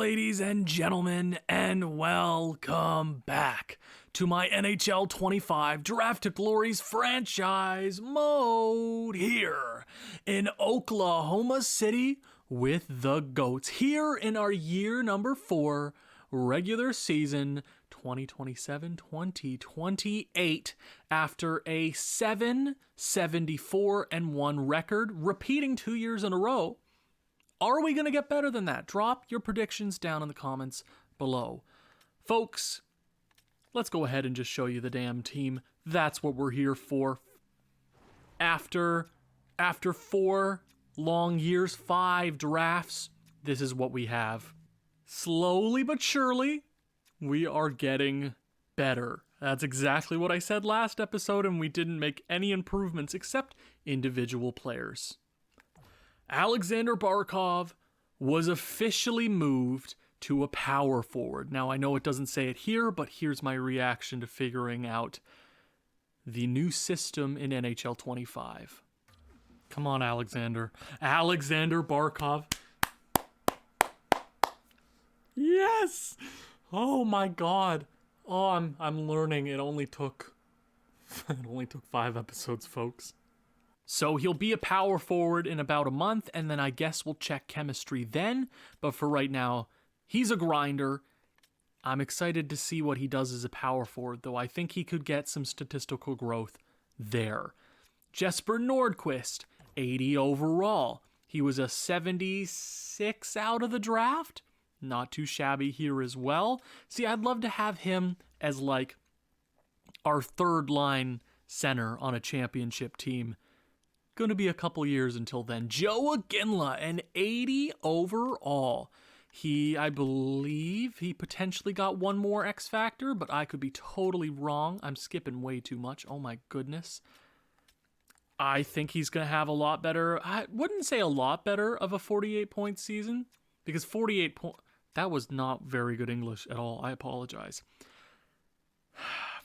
ladies and gentlemen, and welcome back to my NHL 25 Draft to Glory's franchise mode here in Oklahoma City with the GOATs. Here in our year number 4 regular season 2027-2028 after a 7-74-1 record, repeating 2 years in a row. Are we going to get better than that? Drop your predictions down in the comments below. Folks, let's go ahead and just show you the damn team. That's what we're here for. After 4 long years, 5 drafts, this is what we have. Slowly but surely, we are getting better. That's exactly what I said last episode, and we didn't make any improvements except individual players. Alexander Barkov was officially moved to a power forward. Now, I know it doesn't say it here, but here's my reaction to figuring out the new system in NHL 25. Come on, Alexander. Alexander Barkov. Yes! Oh my god. Oh, I'm learning. It only took 5 episodes, folks. So he'll be a power forward in about a month, and then I guess we'll check chemistry then. But for right now, he's a grinder. I'm excited to see what he does as a power forward, though I think he could get some statistical growth there. Jesper Nordqvist, 80 overall. He was a 76 out of the draft. Not too shabby here as well. See, I'd love to have him as like our third line center on a championship team. Going to be a couple years until then. Joe Aginla, an 80 overall. I believe he potentially got one more X Factor, but I could be totally wrong. I'm skipping way too much. Oh my goodness. I think he's going to have a lot better. I wouldn't say a lot better of a 48-point season, because 48 points, that was not very good English at all. I apologize.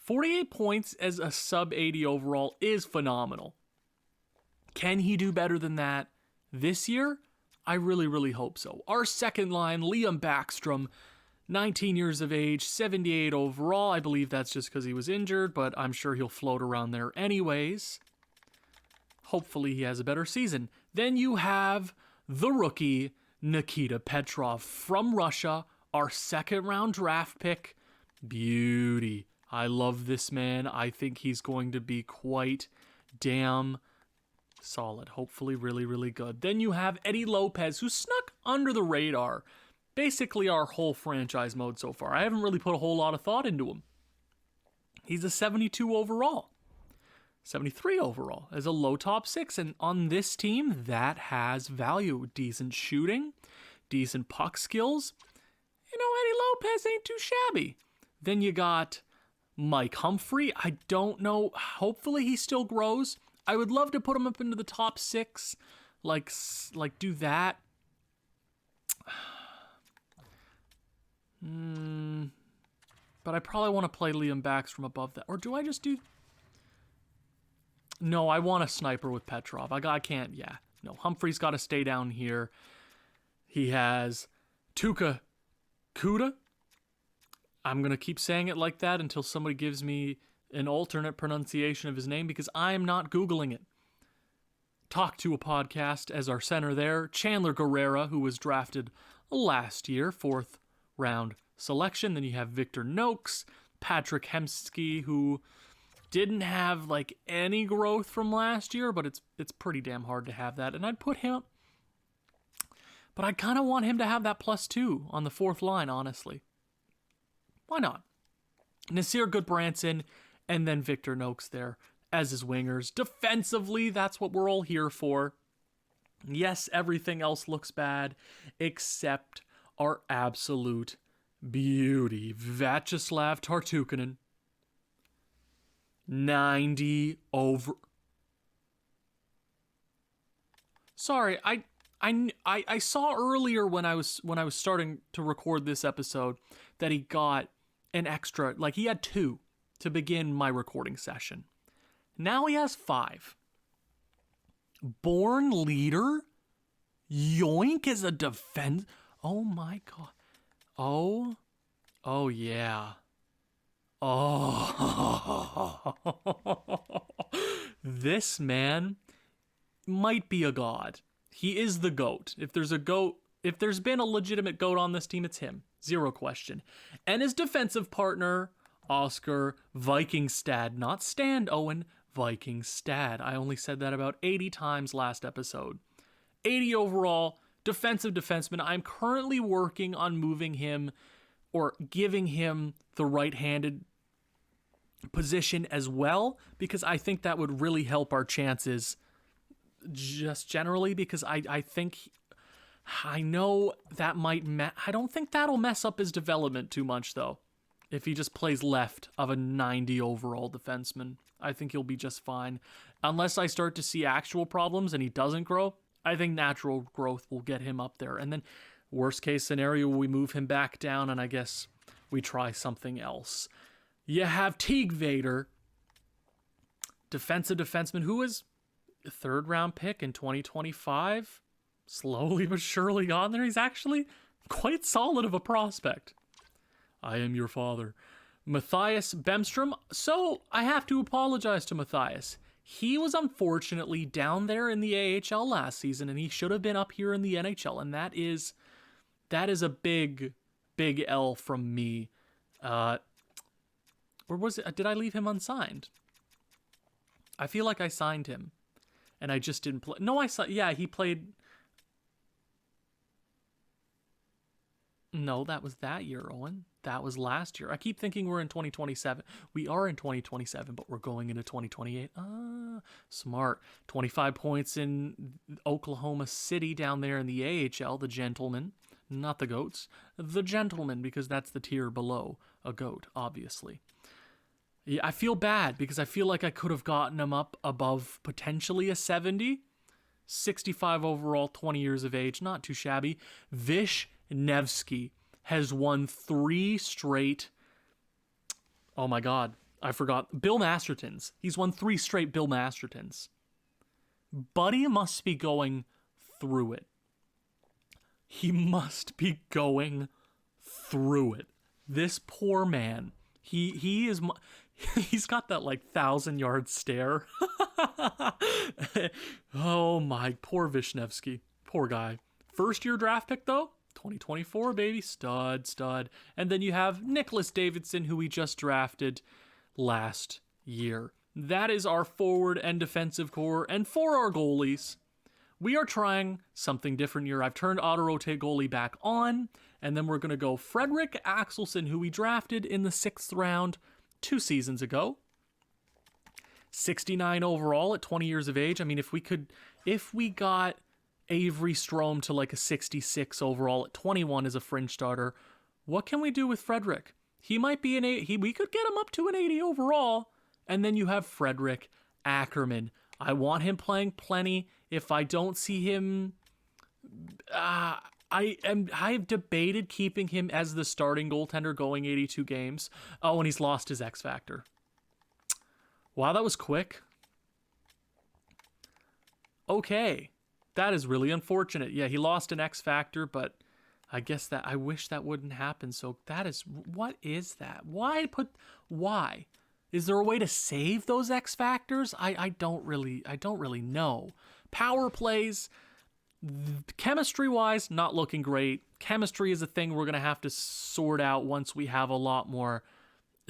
48 points as a sub 80 overall is phenomenal. Can he do better than that this year? I really, really hope so. Our second line, Liam Backstrom, 19 years of age, 78 overall. I believe that's just because he was injured, but I'm sure he'll float around there anyways. Hopefully he has a better season. Then you have the rookie, Nikita Petrov from Russia, our second round draft pick. Beauty. I love this man. I think he's going to be quite damn solid. Hopefully really, really good. Then you have Eddie Lopez, who snuck under the radar. Basically our whole franchise mode so far. I haven't really put a whole lot of thought into him. He's a 72 overall. 73 overall as a low top 6. And on this team, that has value. Decent shooting, decent puck skills. You know, Eddie Lopez ain't too shabby. Then you got Mike Humphrey. I don't know. Hopefully he still grows. I would love to put him up into the top 6, like do that. But I probably want to play Liam Backstrom above that. Or do I just do... No, I want a sniper with Petrov. I can't, yeah. No, Humphrey's got to stay down here. He has Tuukka Kuda. I'm going to keep saying it like that until somebody gives me an alternate pronunciation of his name, because I am not Googling it. Talk to a podcast as our center there. Chandler Guerrera, who was drafted last year, 4th round selection. Then you have Victor Noakes, Patrick Hemsky, who didn't have like any growth from last year, but it's pretty damn hard to have that. And I'd put him, but I kind of want him to have that +2 on the 4th line, honestly. Why not? Nasir Goodbranson, and then Victor Noakes there as his wingers. Defensively, that's what we're all here for. Yes, everything else looks bad, except our absolute beauty. Vyacheslav Tartukinen. 90 over... Sorry, I saw earlier when I was starting to record this episode that he got an extra, like he had 2 to begin my recording session. Now he has 5. Born leader? Yoink is a defense. Oh my god. Oh, oh yeah. Oh, this man might be a god. He is the GOAT. If there's a GOAT, if there's been a legitimate GOAT on this team, it's him. Zero question. And his defensive partner, Oscar Vikingstad, not Stand Owen, Vikingstad. I only said that about 80 times last episode. 80 overall, defensive defenseman. I'm currently working on moving him or giving him the right-handed position as well, because I think that would really help our chances just generally, because I think I know that might I don't think that'll mess up his development too much though. If he just plays left of a 90 overall defenseman, I think he'll be just fine. Unless I start to see actual problems and he doesn't grow, I think natural growth will get him up there. And then worst case scenario, we move him back down and I guess we try something else. You have Teague Vader, defensive defenseman, who is a third round pick in 2025. Slowly but surely on there. He's actually quite solid of a prospect. I am your father. Matthias Bemstrom. So I have to apologize to Matthias. He was unfortunately down there in the AHL last season, and he should have been up here in the NHL. And that is a big L from me. Or was it? Did I leave him unsigned? I feel like I signed him, and I just didn't play. No, yeah, he played. No, that was that year, Owen. That was last year. I keep thinking we're in 2027. We are in 2027, but we're going into 2028. Smart. 25 points in Oklahoma City down there in the AHL, the gentleman. Not the goats. The gentleman, because that's the tier below a goat, obviously. Yeah, I feel bad because I feel like I could have gotten him up above potentially a 70. 65 overall, 20 years of age, not too shabby. Vishnevsky has won 3 straight. Oh my God, I forgot. Bill Mastertons. He's won 3 straight Bill Mastertons. Buddy must be going through it. He must be going through it. This poor man. He is. He's got that like 1,000-yard stare. Oh my, poor Vishnevsky. Poor guy. First year draft pick though, 2024 baby, stud. And then you have Nicholas Davidson, who we just drafted last year. That is our forward and defensive core. And for our goalies, we are trying something different here. I've turned auto-rotate goalie back on, and then we're going to go Fredrik Axelsson, who we drafted in the 6th round 2 seasons ago. 69 overall at 20 years of age. I mean, if we got Avery Strome to like a 66 overall at 21 as a fringe starter, what can we do with Fredrik? He might be we could get him up to an 80 overall. And then you have Fredrik Ackerman. I want him playing plenty. If I don't see him, I've debated keeping him as the starting goaltender going 82 games. Oh, and he's lost his X Factor. Wow, that was quick. Okay. That is really unfortunate. Yeah, he lost an X Factor, but I guess I wish that wouldn't happen. So what is that? Why? Is there a way to save those X Factors? I don't really know. Power plays, chemistry-wise, not looking great. Chemistry is a thing we're going to have to sort out once we have a lot more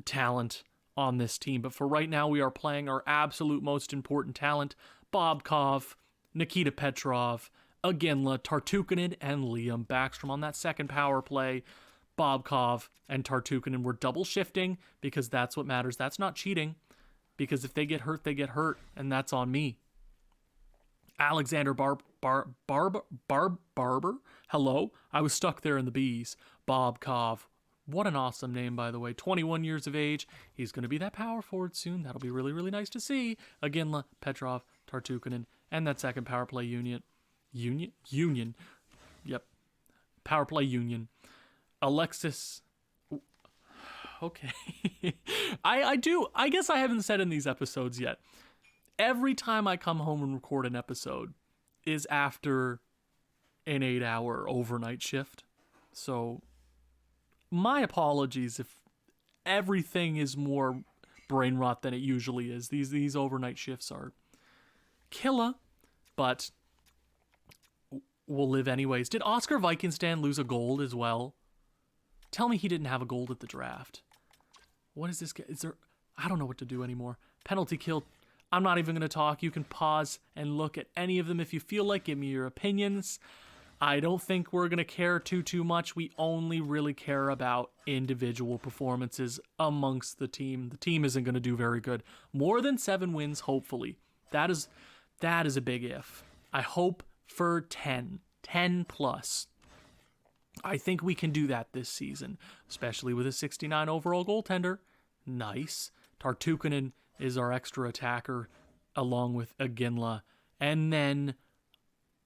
talent on this team. But for right now, we are playing our absolute most important talent, Bobkov, Nikita Petrov, Iginla, Tartukinen, and Liam Backstrom on that second power play. Bobkov and Tartukinen were double shifting because that's what matters. That's not cheating, because if they get hurt, they get hurt, and that's on me. Alexander Barber. Hello, I was stuck there in the B's. Bobkov. What an awesome name, by the way. 21 years of age. He's going to be that power forward soon. That'll be really, really nice to see. Iginla, Petrov, Tartukinen, and that second power play union. Yep. Power play union. Alexis. Okay. I guess I haven't said in these episodes yet. Every time I come home and record an episode is after an 8-hour overnight shift. So my apologies if everything is more brain rot than it usually is. These overnight shifts are killer, but we'll live anyways. Did Oscar Vikingstand lose a gold as well? Tell me he didn't have a gold at the draft. What is this? Is there? I don't know what to do anymore. Penalty kill. I'm not even going to talk. You can pause and look at any of them if you feel like. Give me your opinions. I don't think we're going to care too much. We only really care about individual performances amongst the team. The team isn't going to do very good. More than 7 wins, hopefully. That is a big if. I hope for 10 plus. I think we can do that this season, especially with a 69 overall goaltender. Nice. Tartukkanen is our extra attacker, along with Aginla. And then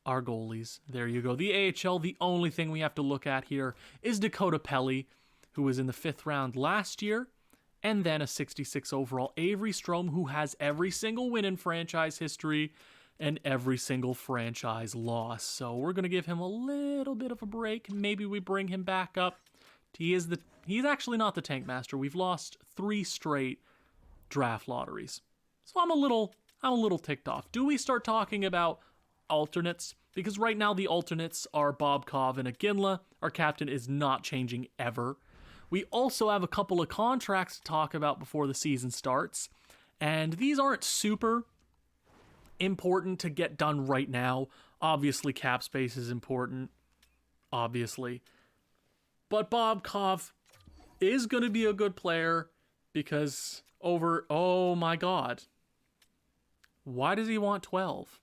our goalies. There you go. The AHL, the only thing we have to look at here is Dakota Pelly, who was in the 5th round last year, and then a 66 overall Avery Strome, who has every single win in franchise history and every single franchise loss. So we're going to give him a little bit of a break. Maybe we bring him back up. He's actually not the tank master. We've lost 3 straight draft lotteries. So I'm a little ticked off. Do we start talking about alternates? Because right now the alternates are Bobkov and Aginla. Our captain is not changing ever. We also have a couple of contracts to talk about before the season starts. And these aren't super important to get done right now. Obviously, cap space is important. Obviously. But Bobkov is going to be a good player because oh my God. Why does he want 12?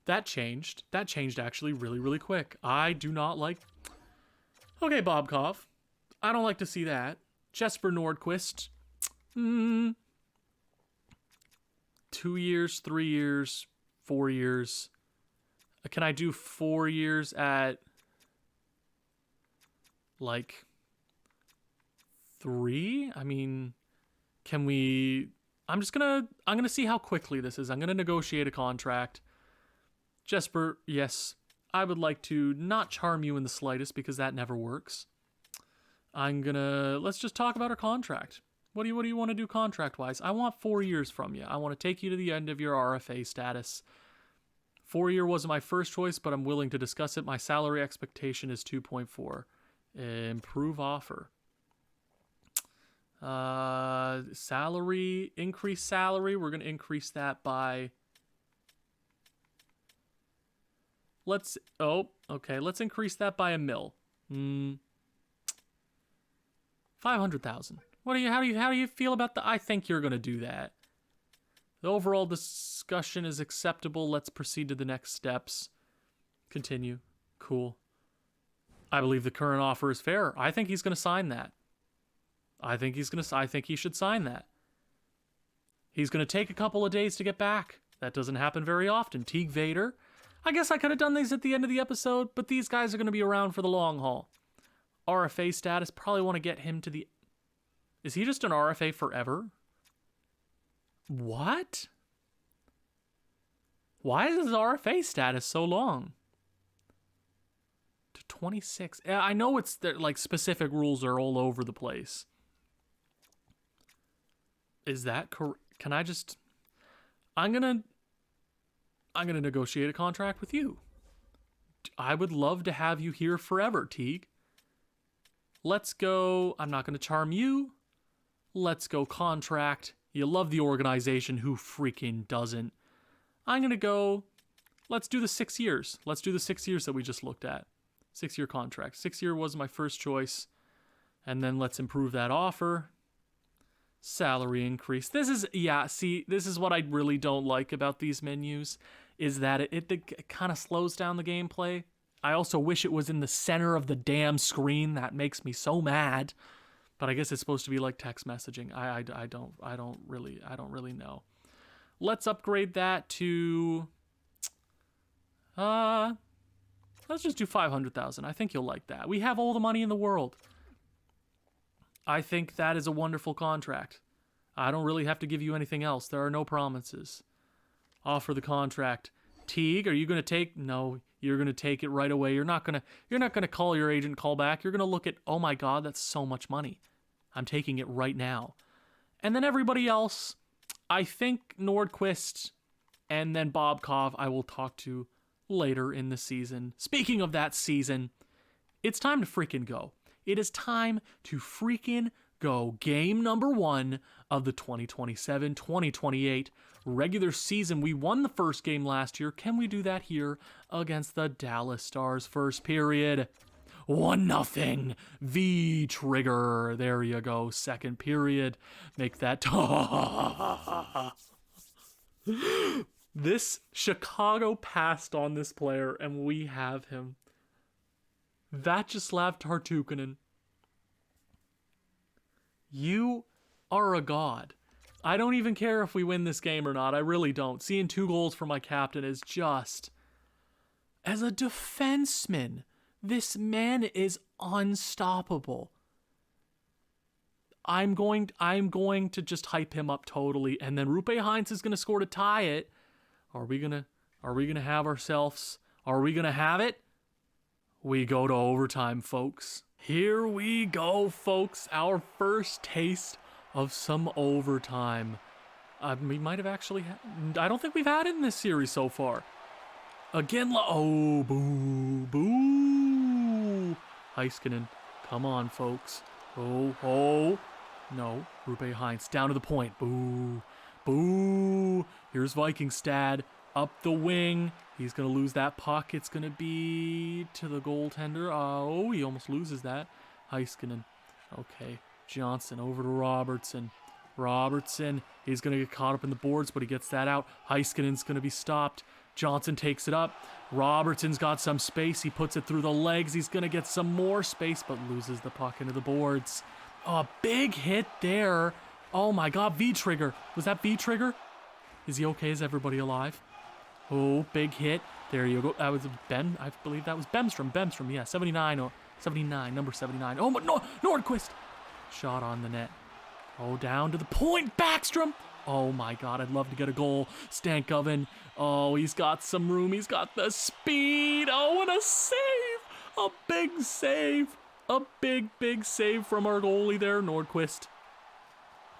That changed. That changed actually really, really quick. I do not like... Okay, Bobkov. I don't like to see that. Jesper Nordquist. 2 years, 3 years, 4 years. Can I do 4 years at... like 3? I mean, can we... I'm gonna see how quickly this is. I'm gonna negotiate a contract. Jesper, yes, I would like to not charm you in the slightest because that never works. Let's just talk about our contract. What do you want to do contract-wise? I want 4 years from you. I want to take you to the end of your RFA status. 4-year wasn't my first choice, but I'm willing to discuss it. My salary expectation is 2.4. Improve offer. Increase salary. We're going to increase that by... Let's increase that by $1 million. 500,000. How do you feel about I think you're going to do that. The overall discussion is acceptable. Let's proceed to the next steps. Continue. Cool. I believe the current offer is fair. I think he's going to sign that. I think he should sign that. He's going to take a couple of days to get back. That doesn't happen very often. Teague Vader. I guess I could have done these at the end of the episode, but these guys are going to be around for the long haul. RFA status, probably want to get him to the... Is he just an RFA forever? What? Why is his RFA status so long? To 26. I know it's like specific rules are all over the place. Is that correct? Can I just... I'm gonna negotiate a contract with you. I would love to have you here forever, Teague. Let's go. I'm not going to charm you. Let's go contract. You love the organization. Who freaking doesn't? I'm going to go. Let's do the 6 years. Let's do the 6 years that we just looked at. 6-year contract. 6-year was my first choice. And then let's improve that offer. Salary increase. This is what I really don't like about these menus, is that it kind of slows down the gameplay. I also wish it was in the center of the damn screen. That makes me so mad. But I guess it's supposed to be like text messaging. I don't really know. Let's upgrade that to let's just do 500,000. I think you'll like that. We have all the money in the world. I think that is a wonderful contract. I don't really have to give you anything else. There are no promises. Offer the contract. Teague, are you going to take... No, You're going to take it right away. You're not going to call your agent, call back. You're going to look at, oh my God, that's so much money. I'm taking it right now. And then everybody else, I think Nordquist and then Bobkov I will talk to later in the season. Speaking of that season, it's time to freaking go. It is time to freaking go. Game number 1 of the 2027-2028 regular season. We won the first game last year. Can we do that here against the Dallas Stars? First period. 1-0. V-trigger. There you go. Second period. Make that. This Chicago passed on this player, and we have him. Vyacheslav Tartukinen. You are a god. I don't even care if we win this game or not. I really don't. Seeing 2 goals for my captain is just... As a defenseman, this man is unstoppable. I'm going to just hype him up totally, and then Rupe Heinz is going to score to tie it. Are we gonna have ourselves? Are we gonna have it? We go to overtime, folks. Here we go, folks. Our first taste of some overtime. We might have actually I don't think we've had it in this series so far. Again, oh, boo, boo. Heiskanen, come on, folks. Oh. No, Rupe Heinz, down to the point. Boo, boo. Here's Vikingstad, up the wing. He's going to lose that puck. It's going to be to the goaltender. Oh, he almost loses that. Heiskanen. Okay, Johnson over to Robertson. Robertson, he's going to get caught up in the boards, but he gets that out. Heiskanen's going to be stopped. Johnson takes it up. Robertson's got some space. He puts it through the legs. He's going to get some more space, but loses the puck into the boards. Oh, big hit there. Oh my God, V-trigger. Was that V-trigger? Is he okay? Is everybody alive? Oh, big hit. There you go. That was Ben. I believe that was Bemstrom. Bemstrom, yeah. 79 or 79, number 79. Oh, no, Nordquist. Shot on the net. Oh, down to the point. Backstrom. Oh my God, I'd love to get a goal. Stankoven. Oh, he's got some room. He's got the speed. Oh, and a save. A big save. A big save from our goalie there, Nordquist.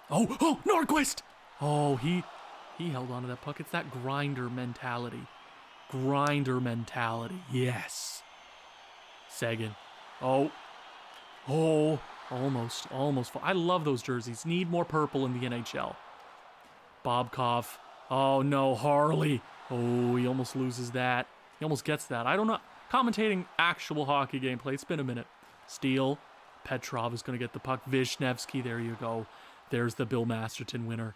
Oh, Nordquist. Oh, he held onto that puck. It's that grinder mentality. Grinder mentality. Yes. Seguin. Oh, almost. I love those jerseys. Need more purple in the NHL. Bobkov. Oh, no, Harley. Oh, he almost loses that. He almost gets that. I don't know. Commentating actual hockey gameplay. It's been a minute. Steal. Petrov is going to get the puck. Vishnevsky. There you go. There's the Bill Masterton winner.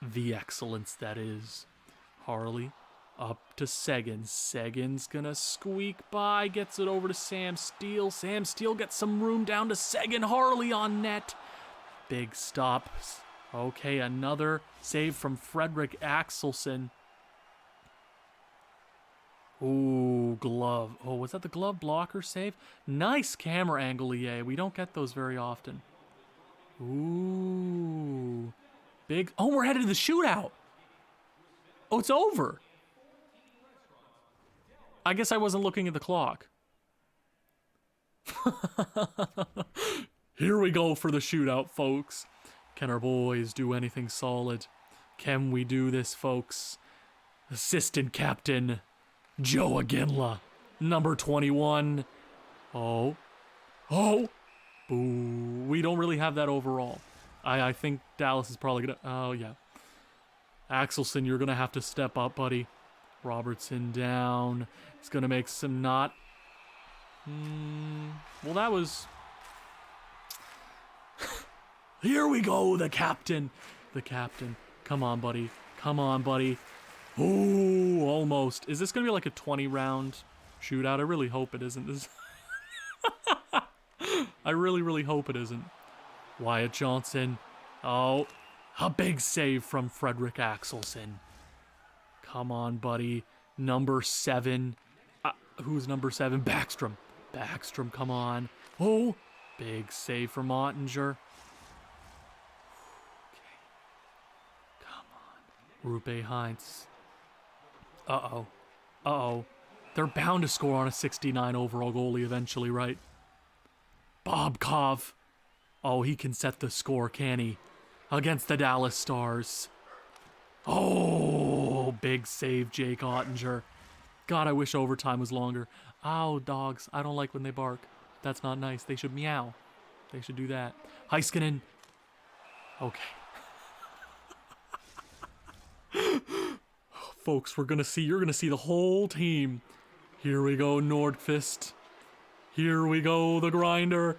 The excellence that is. Harley up to Seguin. Seguin's going to squeak by. Gets it over to Sam Steele. Sam Steele gets some room down to Seguin. Harley on net. Big stop. Okay, another save from Fredrik Axelsson. Ooh, glove. Oh, was that the glove blocker save? Nice camera angle, EA. We don't get those very often. Ooh. Big. Oh, we're headed to the shootout. Oh, it's over. I guess I wasn't looking at the clock. Here we go for the shootout, folks. Can our boys do anything solid? Can we do this, folks? Assistant Captain Joe Aginla, number 21. Oh. Boo. We don't really have that overall. I think Dallas is probably going to... Oh, yeah. Axelsson, you're going to have to step up, buddy. Robertson down. He's going to make some not... Well, that was... Here we go, the captain. The captain. Come on, buddy. Come on, buddy. Ooh, almost. Is this going to be like a 20-round shootout? I really hope it isn't. This. I really hope it isn't. Wyatt Johnson. Oh, a big save from Fredrik Axelsson. Come on, buddy. Number 7. Who's number 7? Backstrom. Backstrom, come on. Oh, big save from Ottinger. Rupe Heinz. Uh-oh. They're bound to score on a 69 overall goalie eventually, right? Bobkov. Oh, he can set the score, can he? Against the Dallas Stars. Oh, big save, Jake Ottinger. God, I wish overtime was longer. Ow, dogs. I don't like when they bark. That's not nice. They should meow. They should do that. Heiskanen. Okay. Folks, you're gonna see the whole team. Here we go, Nordqvist. Here we go, the grinder.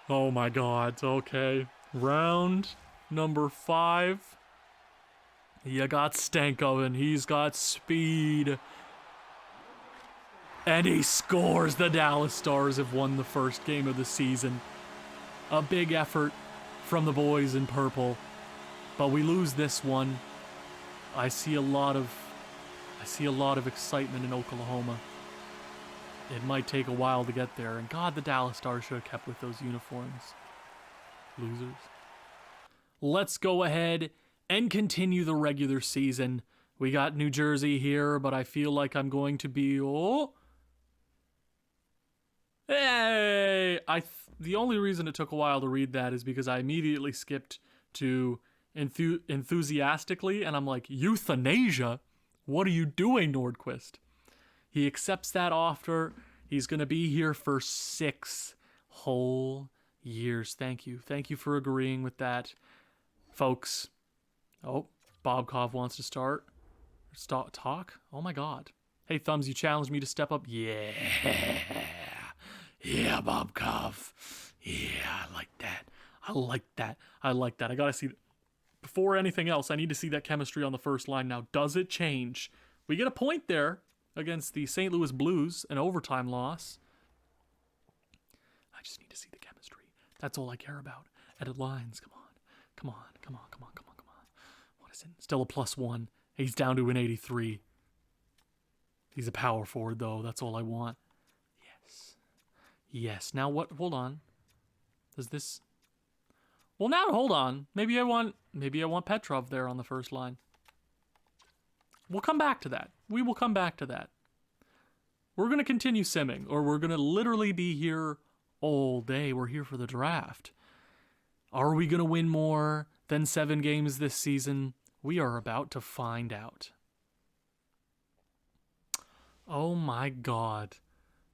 Oh my God, okay. Round number 5. You got Stankoven, he's got speed. And he scores. The Dallas Stars have won the first game of the season. A big effort from the boys in purple. But we lose this one. I see a lot of excitement in Oklahoma. It might take a while to get there, and God, the Dallas Stars should have kept with those uniforms. Losers. Let's go ahead and continue the regular season. We got New Jersey here, but I feel like I'm going to be... Hey! The only reason it took a while to read that is because I immediately skipped to enthusiastically, and I'm like, euthanasia? What are you doing, Nordqvist? He accepts that offer. He's going to be here for 6 whole years. Thank you. Thank you for agreeing with that, folks. Oh, Bobkov wants to start. Talk? Oh, my God. Hey, Thumbs, you challenged me to step up. Yeah. Yeah, Bobkov. Yeah, I like that. I like that. I got to see... Before anything else, I need to see that chemistry on the first line. Now, does it change? We get a point there against the St. Louis Blues, an overtime loss. I just need to see the chemistry. That's all I care about. Edit lines. Come on. What is it? Still a +1. He's down to an 83. He's a power forward, though. That's all I want. Yes. Now what? Hold on. Does this... Well, now hold on. Maybe I want Petrov there on the first line. We'll come back to that. We will come back to that. We're going to continue simming, or we're going to literally be here all day. We're here for the draft. Are we going to win more than 7 games this season? We are about to find out. Oh my God.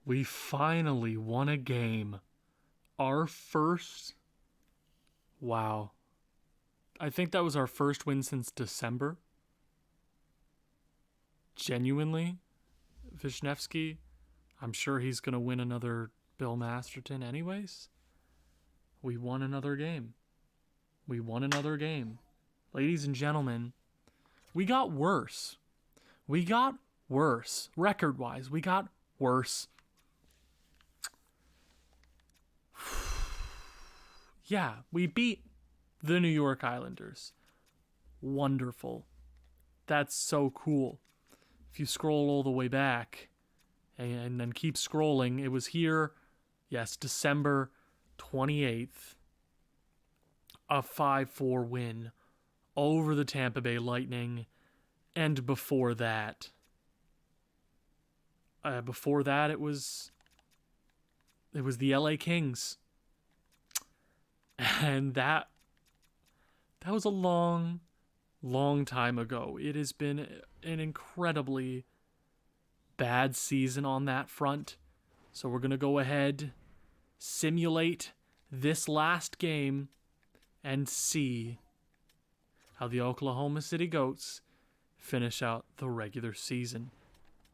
We finally won a game. Our first... Wow. I think that was our first win since December. Genuinely. Vishnevsky, I'm sure he's going to win another Bill Masterton anyways. We won another game. Ladies and gentlemen, we got worse. Record-wise, we got worse. Yeah, we beat the New York Islanders. Wonderful. That's so cool. If you scroll all the way back and then keep scrolling, it was here, yes, December 28th, a 5-4 win over the Tampa Bay Lightning. And before that, it was the LA Kings. And that was a long time ago. It has been an incredibly bad season on that front. So we're going to go ahead, simulate this last game, and see how the Oklahoma City Goats finish out the regular season.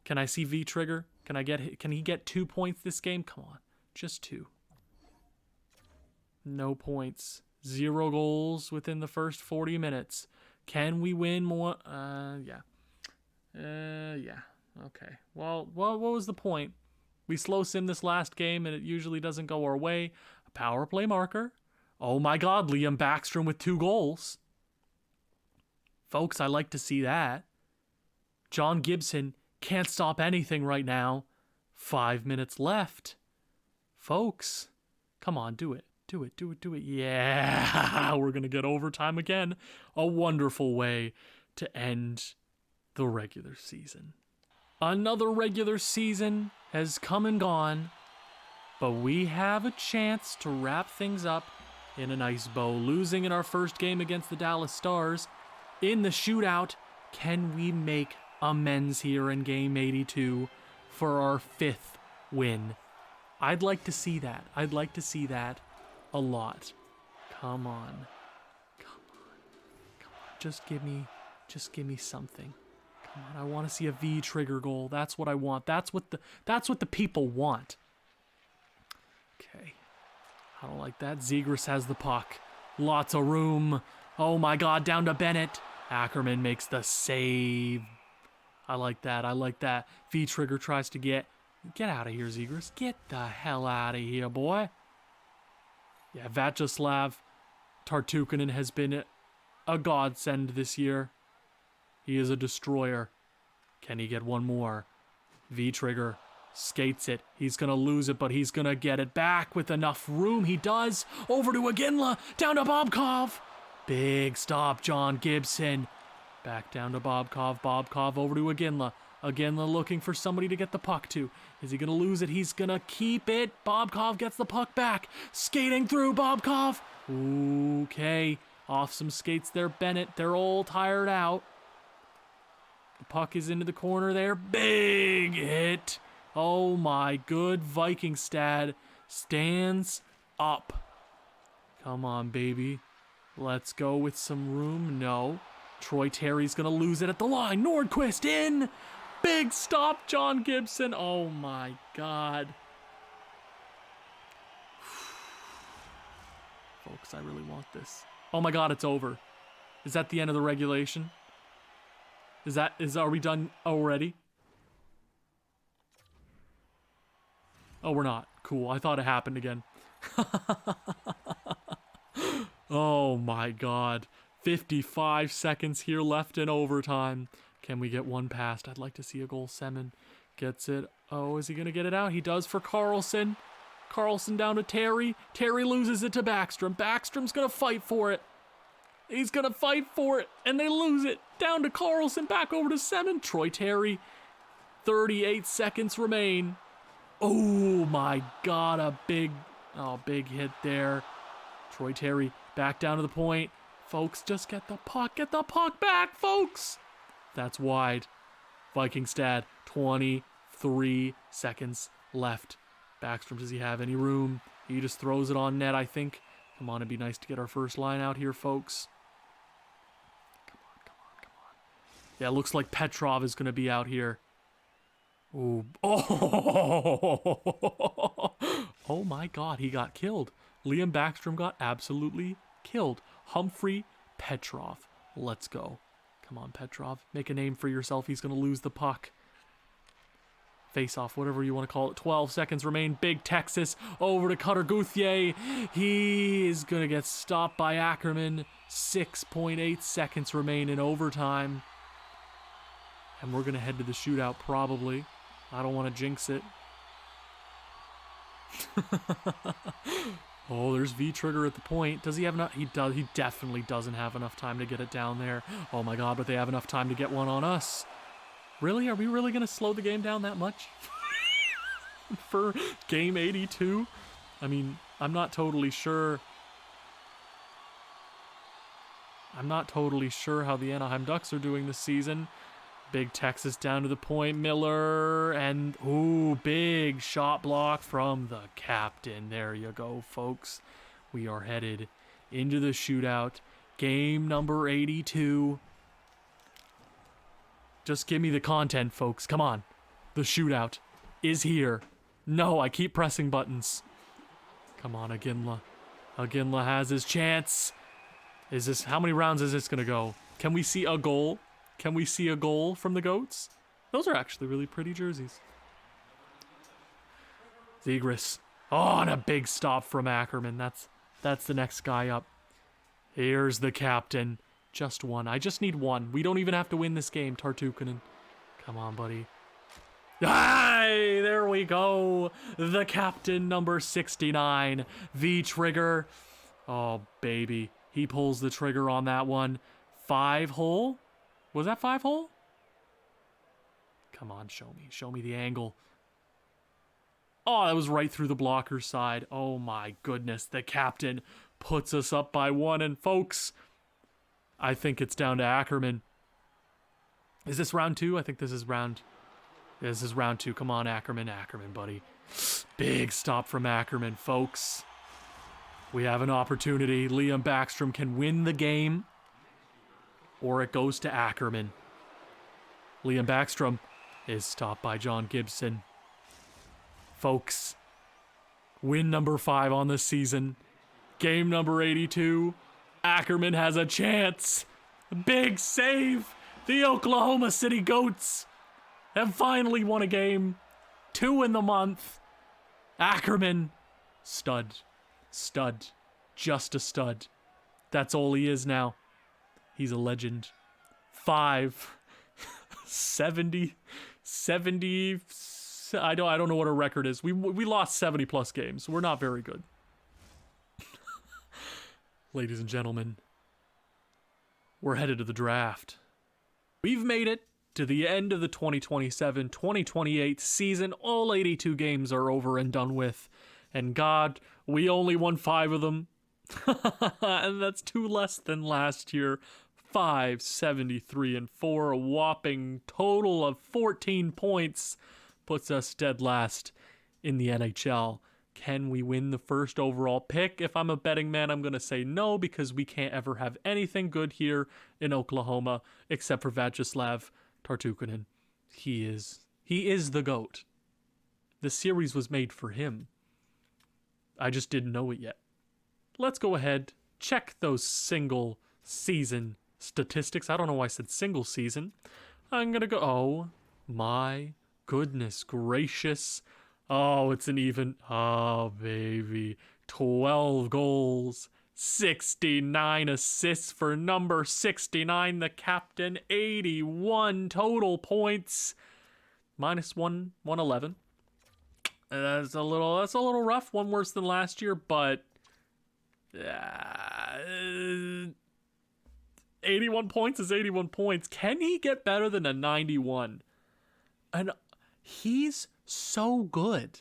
Can I see V-Trigger? Can he get 2 points this game? Come on, just 2. No points. 0 goals within the first 40 minutes. Can we win more? Yeah. Okay. Well, what was the point? We slow sim this last game, and it usually doesn't go our way. A power play marker. Oh my God, Liam Backstrom with 2 goals. Folks, I like to see that. John Gibson can't stop anything right now. 5 minutes left. Folks, come on, do it. Do it. Yeah, we're going to get overtime again. A wonderful way to end the regular season. Another regular season has come and gone, but we have a chance to wrap things up in a nice bow. Losing in our first game against the Dallas Stars in the shootout, can we make amends here in game 82 for our 5th win? I'd like to see that. I'd like to see that a lot. Come on. Come on. Come on. Just give me something. Come on. I want to see a V trigger goal. That's what I want. That's what the people want. Okay. I don't like that. Zegras has the puck. Lots of room. Oh my god, down to Bennett. Ackerman makes the save. I like that. I like that. V-Trigger tries to get out of here, Zegras. Get the hell out of here, boy. Yeah, Vyacheslav Tartukinen has been a godsend this year. He is a destroyer. Can he get one more? V-Trigger skates it. He's going to lose it, but he's going to get it back with enough room. He does. Over to Iginla. Down to Bobkov. Big stop, John Gibson. Back down to Bobkov. Bobkov over to Iginla. Iginla looking for somebody to get the puck to. Is he going to lose it? He's going to keep it. Bobkov gets the puck back. Skating through Bobkov. Okay. Off some skates there, Bennett. They're all tired out. The puck is into the corner there. Big hit. Oh my, good Viking stat. Stands up. Come on, baby. Let's go with some room. No. Troy Terry's going to lose it at the line. Nordquist in. Big stop, John Gibson. Oh my god. Folks, I really want this. Oh my god, it's over. Is that the end of the regulation? Are we done already? Oh, we're not. Cool. I thought it happened again. Oh my god. 55 seconds here left in overtime. Can we get one past? I'd like to see a goal. Semin gets it. Oh, is he going to get it out? He does for Carlson. Carlson down to Terry. Terry loses it to Backstrom. Backstrom's going to fight for it. He's going to fight for it. And they lose it. Down to Carlson. Back over to Semin. Troy Terry. 38 seconds remain. Oh my god, a big hit there. Troy Terry back down to the point. Folks, just get the puck back, folks. That's wide. Vikingstad, 23 seconds left. Backstrom, does he have any room? He just throws it on net, I think. Come on, it'd be nice to get our first line out here, folks. Come on. Yeah, it looks like Petrov is going to be out here. Ooh. Oh my god, he got killed. Liam Backstrom got absolutely killed. Humphrey Petrov. Let's go. Come on, Petrov. Make a name for yourself. He's going to lose the puck. Face off, whatever you want to call it. 12 seconds remain. Big Texas over to Cutter Gauthier. He is going to get stopped by Ackerman. 6.8 seconds remain in overtime. And we're going to head to the shootout probably. I don't want to jinx it. Oh, there's V-Trigger at the point. Does he have enough? He does. He definitely doesn't have enough time to get it down there. Oh my god, but they have enough time to get one on us. Really? Are we really going to slow the game down that much? For game 82? I mean, I'm not totally sure how the Anaheim Ducks are doing this season. Big Texas down to the point. Miller, and ooh, big shot block from the captain. There you go, folks. We are headed into the shootout. Game number 82. Just give me the content, folks. Come on. The shootout is here. No, I keep pressing buttons. Come on, Iginla. Iginla has his chance. How many rounds is this going to go? Can we see a goal? Can we see a goal from the Goats? Those are actually really pretty jerseys. Zegras. Oh, and a big stop from Ackerman. That's the next guy up. Here's the captain. Just one. I just need one. We don't even have to win this game, Tartukinen. Come on, buddy. Hey, there we go. The captain, number 69. V-Trigger. Oh, baby. He pulls the trigger on that one. 5-hole? Was that 5-hole? Come on, show me. Show me the angle. Oh, that was right through the blocker's side. Oh my goodness. The captain puts us up by 1. And folks, I think it's down to Ackerman. Is this round 2? I think this is round 2. Come on, Ackerman. Ackerman, buddy. Big stop from Ackerman, folks. We have an opportunity. Liam Backstrom can win the game, or it goes to Ackerman. Liam Backstrom is stopped by John Gibson. Folks, win number 5 on this season. Game number 82. Ackerman has a chance. Big save. The Oklahoma City Goats have finally won a game. 2 in the month. Ackerman, stud. Stud. Just a stud. That's all he is now. He's a legend. 5. 70. I don't know what our record is. We lost 70 plus games. We're not very good. Ladies and gentlemen, we're headed to the draft. We've made it to the end of the 2027-2028 season. All 82 games are over and done with. And God, we only won 5 of them. And that's 2 less than last year. 573-4, a whopping total of 14 points. Puts us dead last in the NHL. Can we win the first overall pick? If I'm a betting man, I'm going to say no, because we can't ever have anything good here in Oklahoma except for Vyacheslav Tartukinen. He is the GOAT. The series was made for him. I just didn't know it yet. Let's go ahead, check those single season statistics. I don't know why I said single season. I'm going to go, oh my goodness gracious. Oh, it's an even, oh baby, 12 goals, 69 assists for number 69, the captain, 81 total points, minus 111. That's a little rough, one worse than last year, but 81 points is 81 points. Can he get better than a 91? And he's so good.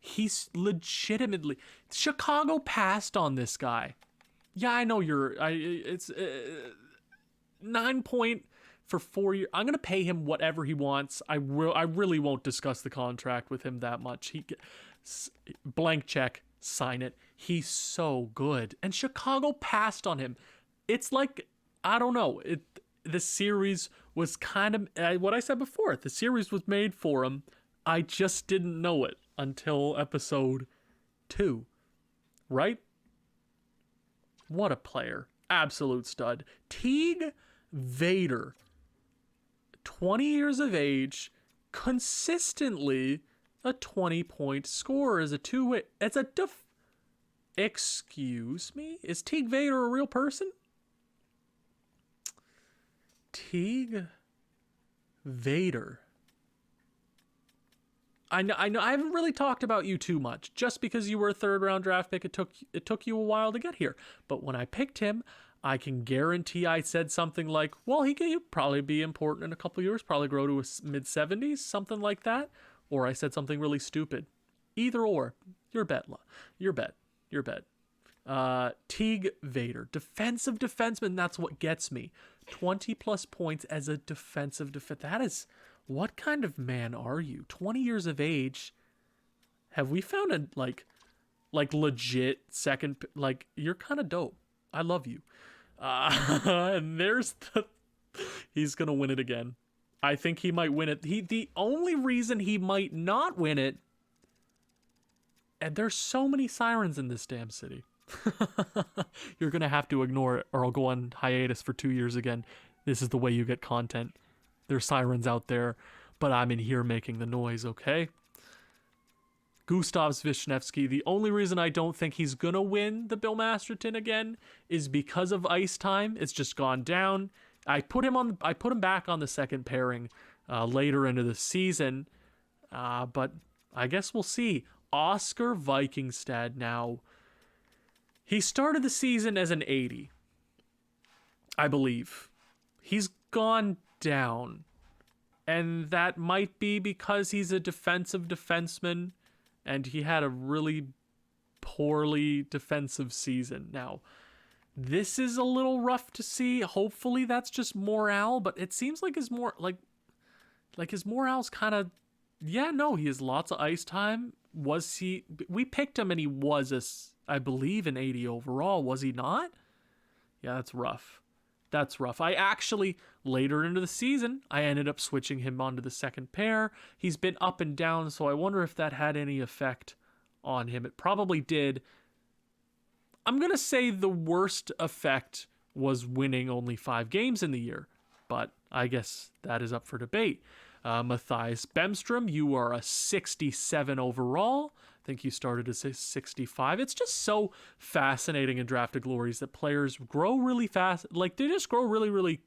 He's legitimately... Chicago passed on this guy. Yeah, I know it's 9 point for 4 years. I'm going to pay him whatever he wants. I really won't discuss the contract with him that much. Blank check, sign it. He's so good. And Chicago passed on him. It's like, I don't know. The series was kind of... what I said before. The series was made for him. I just didn't know it until episode 2. Right? What a player. Absolute stud. Teague Vader. 20 years of age. Consistently a 20-point scorer. Is a two-way... It's a Excuse me? Is Teague Vader a real person? Teague Vader. I know. I haven't really talked about you too much. Just because you were a 3rd round draft pick, it took you a while to get here. But when I picked him, I can guarantee I said something like, "Well, he could probably be important in a couple years, probably grow to a mid-70s, something like that." Or I said something really stupid. Either or, your bet. Teague Vader, defensive defenseman. That's what gets me. 20 plus points as a defensive That is. What kind of man are you? 20 years of age. Have we found a like legit second? Like, you're kind of dope. I love you. And there's he's gonna win it again. I think he might win it. The only reason he might not win it, and there's so many sirens in this damn city. You're gonna have to ignore it, or I'll go on hiatus for 2 years again. This is the way you get content. There's sirens out there, but I'm in here making the noise, okay? Gustav Wisniewski, the only reason I don't think he's gonna win the Bill Masterton again is because of ice time. It's just gone down. I put him back on the second pairing later into the season, but I guess we'll see. Oscar Vikingstad now. He started the season as an 80, I believe. He's gone down. And that might be because he's a defensive defenseman and he had a really poorly defensive season. Now, this is a little rough to see. Hopefully that's just morale, but it seems like his morale's kind of, yeah, no, he has lots of ice time. We picked him and he was I believe an 80 overall, was he not? Yeah, that's rough. That's rough. I actually, later into the season, I ended up switching him onto the second pair. He's been up and down, so I wonder if that had any effect on him. It probably did. I'm going to say the worst effect was winning only 5 games in the year, but I guess that is up for debate. Matthias Bemstrom, you are a 67 overall. I think you started as a 65. It's just so fascinating in Draft of Glories that players grow really fast. Like, they just grow really, really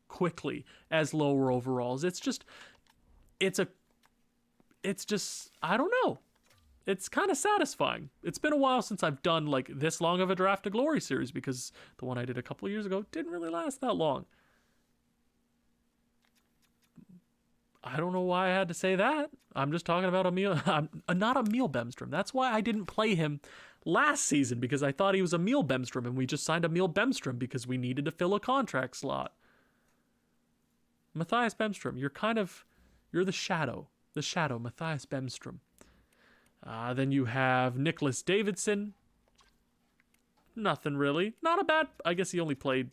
quickly as lower overalls. It's just, I don't know. It's kind of satisfying. It's been a while since I've done like this long of a Draft of Glory series because the one I did a couple of years ago didn't really last that long. I don't know why I had to say that. I'm just talking about not Emil Bemstrom. That's why I didn't play him last season, because I thought he was Emil Bemstrom, and we just signed Emil Bemstrom because we needed to fill a contract slot. Matthias Bemstrom, you're the shadow, Matthias Bemstrom. Then you have Nicholas Davidson. Nothing really. Not a bad, I guess he only played,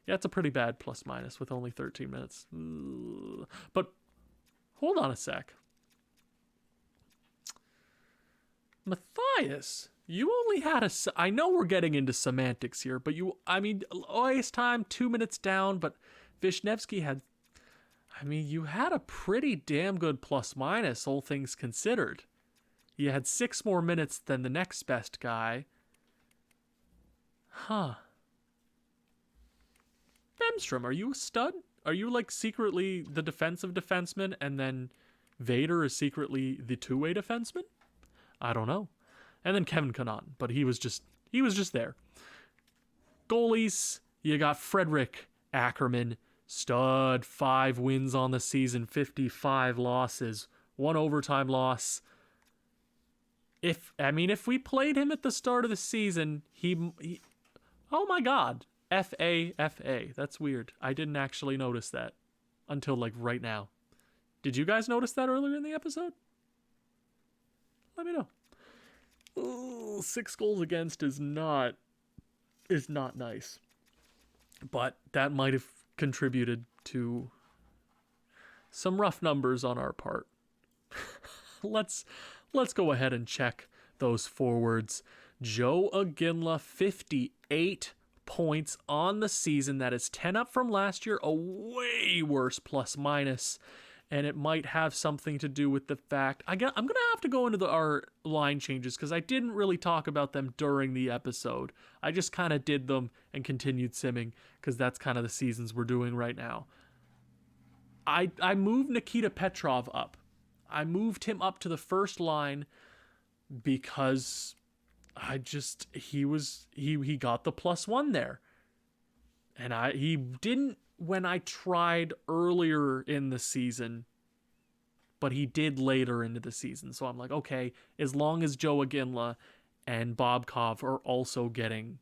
yeah, it's a pretty bad plus minus with only 13 minutes. But hold on a sec. Matthias, you only had I know we're getting into semantics here, but ice time, 2 minutes down, but Vishnevsky you had a pretty damn good plus minus, all things considered. You had 6 more minutes than the next best guy. Huh. Bemstrom, are you a stud? Are you like secretly the defensive defenseman and then Vader is secretly the two-way defenseman? I don't know. And then Kevin Connaughton, but he was just there. Goalies, you got Frederick Ackerman, stud, 5 wins on the season, 55 losses, 1 overtime loss. If we played him at the start of the season, he oh my God, FA. That's weird. I didn't actually notice that until like right now. Did you guys notice that earlier in the episode? Let me know. Ooh, 6 goals against is not nice. But that might have contributed to some rough numbers on our part. Let's go ahead and check those forwards. Joe Iginla, 58 points on the season. That is 10 up from last year. A way worse plus minus. And it might have something to do with the fact... I'm going to have to go into our line changes because I didn't really talk about them during the episode. I just kind of did them and continued simming because that's kind of the seasons we're doing right now. I moved Nikita Petrov up. I moved him up to the first line because he got the +1 there. And he didn't when I tried earlier in the season, but he did later into the season. So I'm like, okay, as long as Joe Iginla and Bobkov are also getting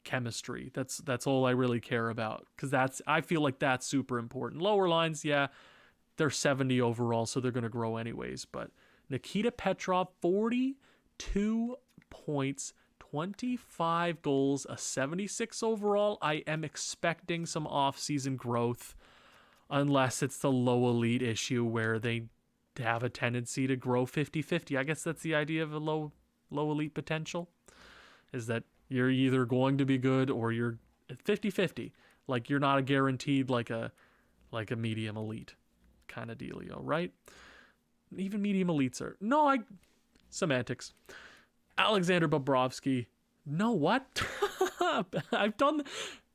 chemistry, that's all I really care about, because I feel like that's super important. Lower lines, yeah, they're 70 overall, so they're going to grow anyways. But Nikita Petrov, 42 points, 25 goals, a 76 overall. I am expecting some off-season growth, unless it's the low elite issue where they have a tendency to grow 50-50. I guess that's the idea of a low elite potential, is that you're either going to be good or you're 50-50. Like, you're not a guaranteed like a medium elite kind of dealio, right? Even medium elites are... Semantics. Alexander Bobrovsky. No, what?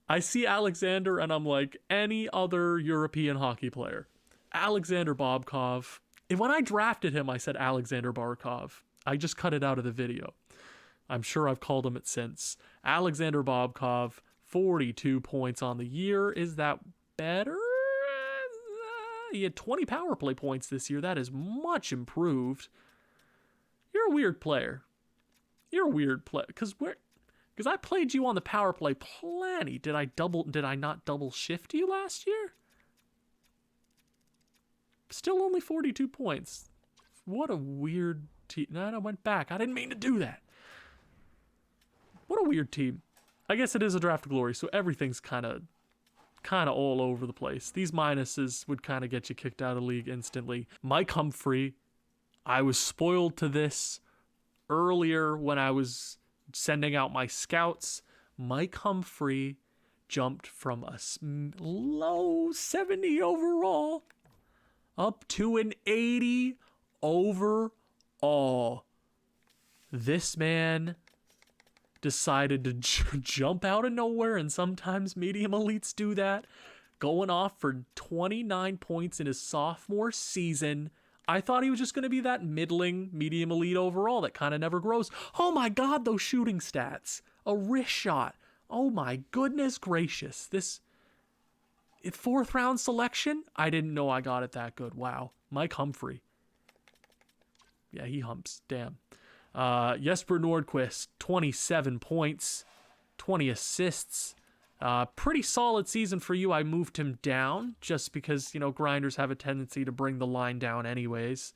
I see Alexander and I'm like, any other European hockey player. Alexander Bobkov. And when I drafted him, I said Alexander Barkov. I just cut it out of the video. I'm sure I've called him it since. Alexander Bobkov, 42 points on the year. Is that better? he had 20 power play points this year. That is much improved. You're a weird player. You're a weird player. Because I played you on the power play plenty. Did I not double shift you last year? Still only 42 points. What a weird team. No, I went back. I didn't mean to do that. What a weird team. I guess it is a draft of glory, so everything's kind of all over the place. These minuses would kind of get you kicked out of the league instantly. Mike Humphrey, I was spoiled to this earlier when I was sending out my scouts. Mike Humphrey jumped from a low 70 overall up to an 80 overall. This man decided to jump out of nowhere, and sometimes medium elites do that, going off for 29 points in his sophomore season. I thought he was just going to be that middling medium elite overall that kind of never grows. Oh my God, those shooting stats. A wrist shot. Oh my goodness gracious. This 4th round selection? I didn't know I got it that good. Wow. Mike Humphrey. Yeah, he humps. Damn. Jesper Nordqvist, 27 points, 20 assists. Pretty solid season for you. I moved him down just because, grinders have a tendency to bring the line down anyways.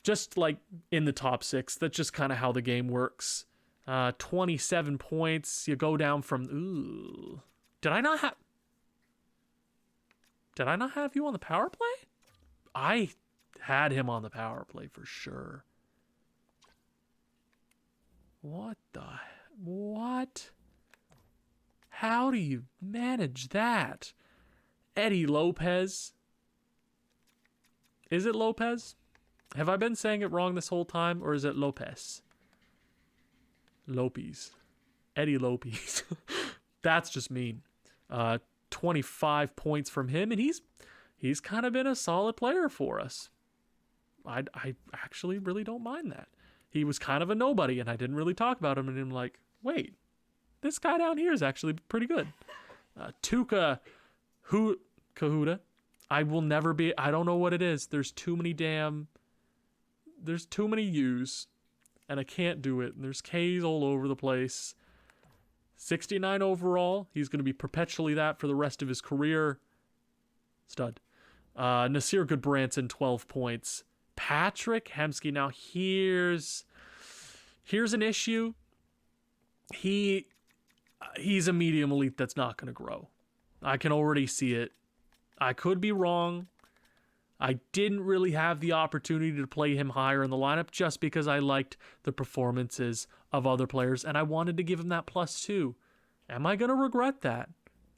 Just like in the top 6. That's just kind of how the game works. 27 points. You go down from... Ooh. Did I not have you on the power play? I had him on the power play for sure. What? How do you manage that? Eddie Lopez. Is it Lopez? Have I been saying it wrong this whole time, or is it Lopez? Lopez. Eddie Lopez. That's just mean. 25 points from him, and he's kind of been a solid player for us. I actually really don't mind that. He was kind of a nobody, and I didn't really talk about him, and I'm like, wait, this guy down here is actually pretty good. Tuukka Kahuta. I don't know what it is. There's too many U's, and I can't do it. And there's K's all over the place. 69 overall. He's going to be perpetually that for the rest of his career. Stud. Nasir Goodbranson, 12 points. Patrick Hemsky. Now here's an issue. He's a medium elite that's not going to grow. I can already see it. I could be wrong. I didn't really have the opportunity to play him higher in the lineup just because I liked the performances of other players and I wanted to give him that +2. Am I going to regret that?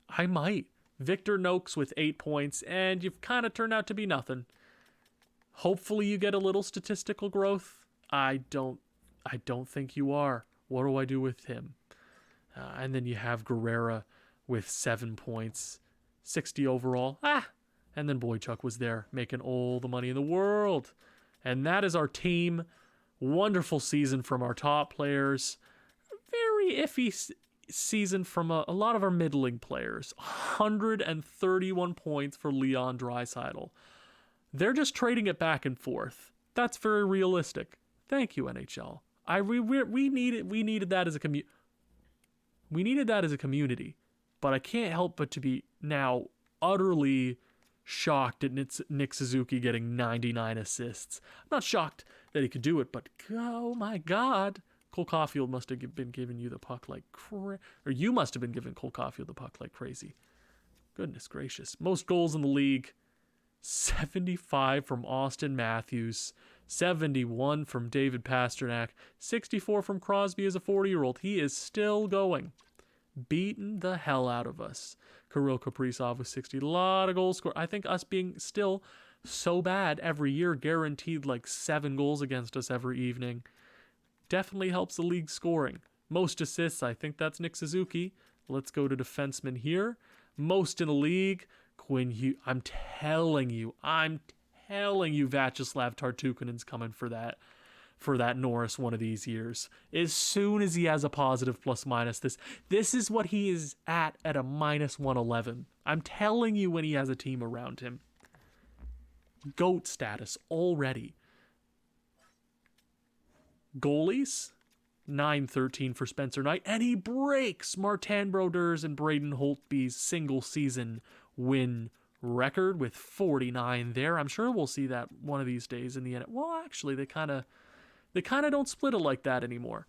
I might. Victor Noakes with 8 points, and you've kind of turned out to be nothing. Hopefully you get a little statistical growth. I don't think you are. What do I do with him? And then you have Guerrera with 7 points, 60 overall. And then Boychuk was there making all the money in the world. And that is our team. Wonderful season from our top players. Very iffy season from a lot of our middling players. 131 points for Leon Draisaitl. They're just trading it back and forth. That's very realistic. Thank you, NHL. We needed that as a community. But I can't help but to be now utterly shocked at Nick Suzuki getting 99 assists. I'm not shocked that he could do it, but oh my God. Cole Caulfield must have been giving you the puck like or you must have been giving Cole Caulfield the puck like crazy. Goodness gracious. Most goals in the league. 75 from Austin Matthews, 71 from David Pasternak, 64 from Crosby as a 40-year-old. He is still going. Beating the hell out of us. Kirill Kaprizov with 60. A lot of goals scored. I think us being still so bad every year, guaranteed like 7 goals against us every evening, definitely helps the league scoring. Most assists, I think that's Nick Suzuki. Let's go to defenseman here. Most in the league, Quinn Hughes. I'm telling you, Vyacheslav Tartukinen's coming for that Norris one of these years. As soon as he has a positive plus-minus, this is what he is at a -111. I'm telling you when he has a team around him. GOAT status already. Goalies, 913 for Spencer Knight, and he breaks Martin Brodeurs and Braden Holtby's single season win record with 49 there. I'm sure we'll see that one of these days in the end. Well, actually, they kind of don't split it like that anymore.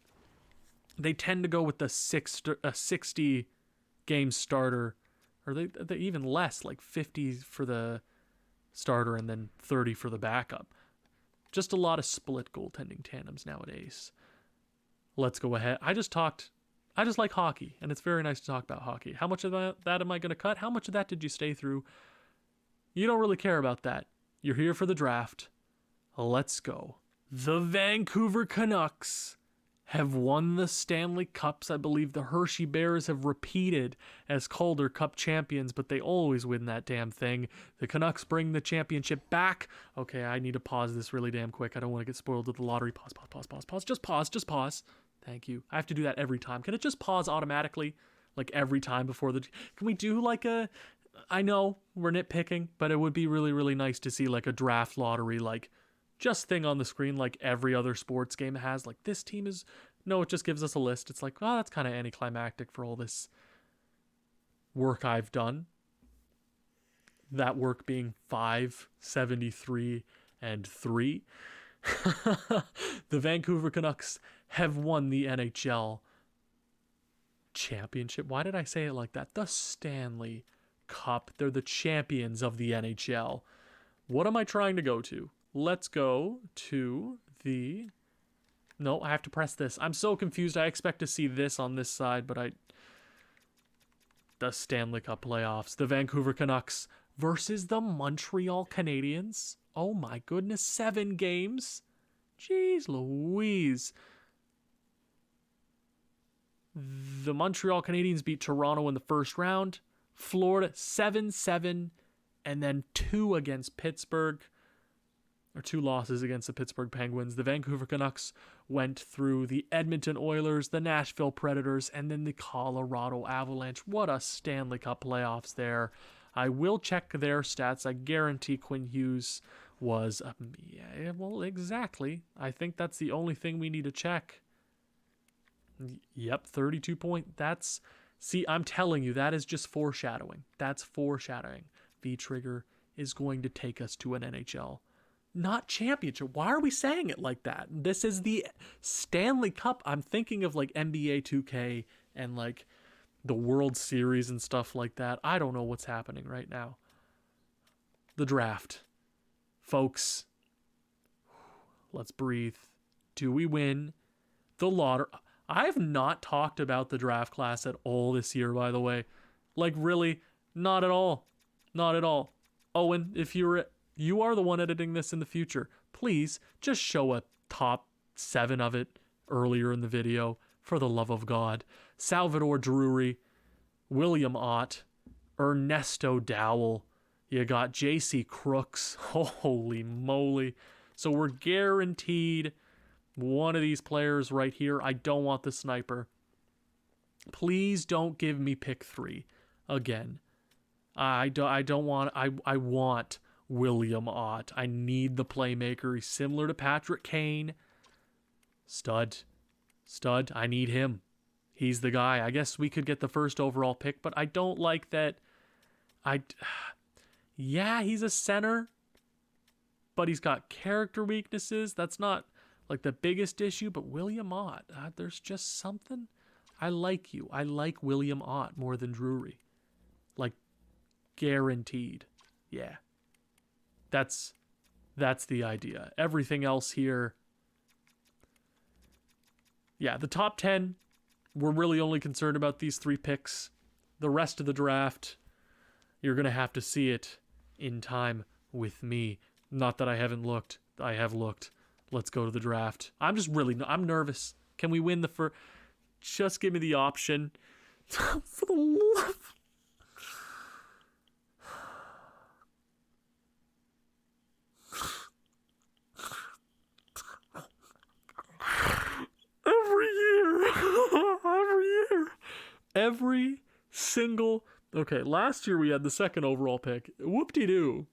They tend to go with the 60 game starter, or they even less, like 50 for the starter and then 30 for the backup. Just a lot of split goaltending tandems nowadays. Let's go ahead. I just like hockey, and it's very nice to talk about hockey. How much of that am I going to cut? How much of that did you stay through? You don't really care about that. You're here for the draft. Let's go. The Vancouver Canucks have won the Stanley Cups. I believe the Hershey Bears have repeated as Calder Cup champions, but they always win that damn thing. The Canucks bring the championship back. Okay, I need to pause this really damn quick. I don't want to get spoiled with the lottery. Pause. Just pause. Thank you. I have to do that every time. Can it just pause automatically? Like every time before the... Can we do like a... I know we're nitpicking, but it would be really, really nice to see like a draft lottery, like just thing on the screen like every other sports game has. Like this team is... No, it just gives us a list. It's like, oh, that's kind of anticlimactic for all this work I've done. That work being 573 and 3. The Vancouver Canucks have won the NHL championship. Why did I say it like that? The Stanley Cup. They're the champions of the NHL. What am I trying to go to? Let's go to the... No, I have to press this. I'm so confused. I expect to see this on this side, but the Stanley Cup playoffs. The Vancouver Canucks versus the Montreal Canadiens. Oh my goodness, 7 games. Jeez Louise. The Montreal Canadiens beat Toronto in the first round. Florida 7-7, and then 2 against Pittsburgh, or 2 losses against the Pittsburgh Penguins. The Vancouver Canucks went through the Edmonton Oilers, the Nashville Predators, and then the Colorado Avalanche. What a Stanley Cup playoffs there. I will check their stats. I guarantee Quinn Hughes was... yeah, well, exactly. I think that's the only thing we need to check. Yep, 32 point. That's... See, I'm telling you, that is just foreshadowing. That's foreshadowing. V-Trigger is going to take us to an NHL. Not championship. Why are we saying it like that? This is the Stanley Cup. I'm thinking of like NBA 2K and like the World Series and stuff like that. I don't know what's happening right now. The draft. Folks, let's breathe. Do we win the lottery? I have not talked about the draft class at all this year, by the way. Like, really, not at all. Not at all. Owen, if you are the one editing this in the future, please just show a top 7 of it earlier in the video, for the love of God. Salvador Drury, William Ott, Ernesto Dowell. You got J.C. Crooks. Holy moly. So we're guaranteed one of these players right here. I don't want the sniper. Please don't give me pick 3 again. I don't want... I want William Ott. I need the playmaker. He's similar to Patrick Kane. Stud. I need him. He's the guy. I guess we could get the first overall pick, but I don't like that. Yeah, he's a center, but he's got character weaknesses. That's not like the biggest issue, but William Ott, there's just something. I like you. I like William Ott more than Drury. Like, guaranteed. Yeah. That's the idea. Everything else here. Yeah, the top 10, we're really only concerned about these 3 picks. The rest of the draft, you're going to have to see it in time with me. Not that I haven't looked. I have looked. Let's go to the draft. I'm nervous. Can we win the first? Just give me the option. For the love. Every single... Okay, last year we had the 2nd overall pick. Whoop-de-doo.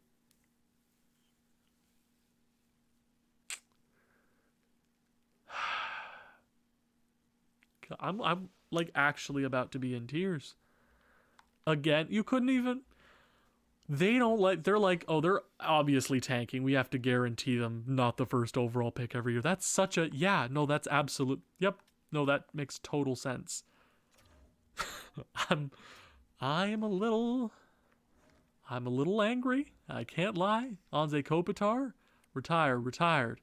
I'm like actually about to be in tears. Again, you couldn't even. They don't like. They're like, oh, they're obviously tanking. We have to guarantee them not the first overall pick every year. That's such a yeah. No, that's absolute. Yep. No, that makes total sense. I am a little. I'm a little angry. I can't lie. Anze Kopitar, retired.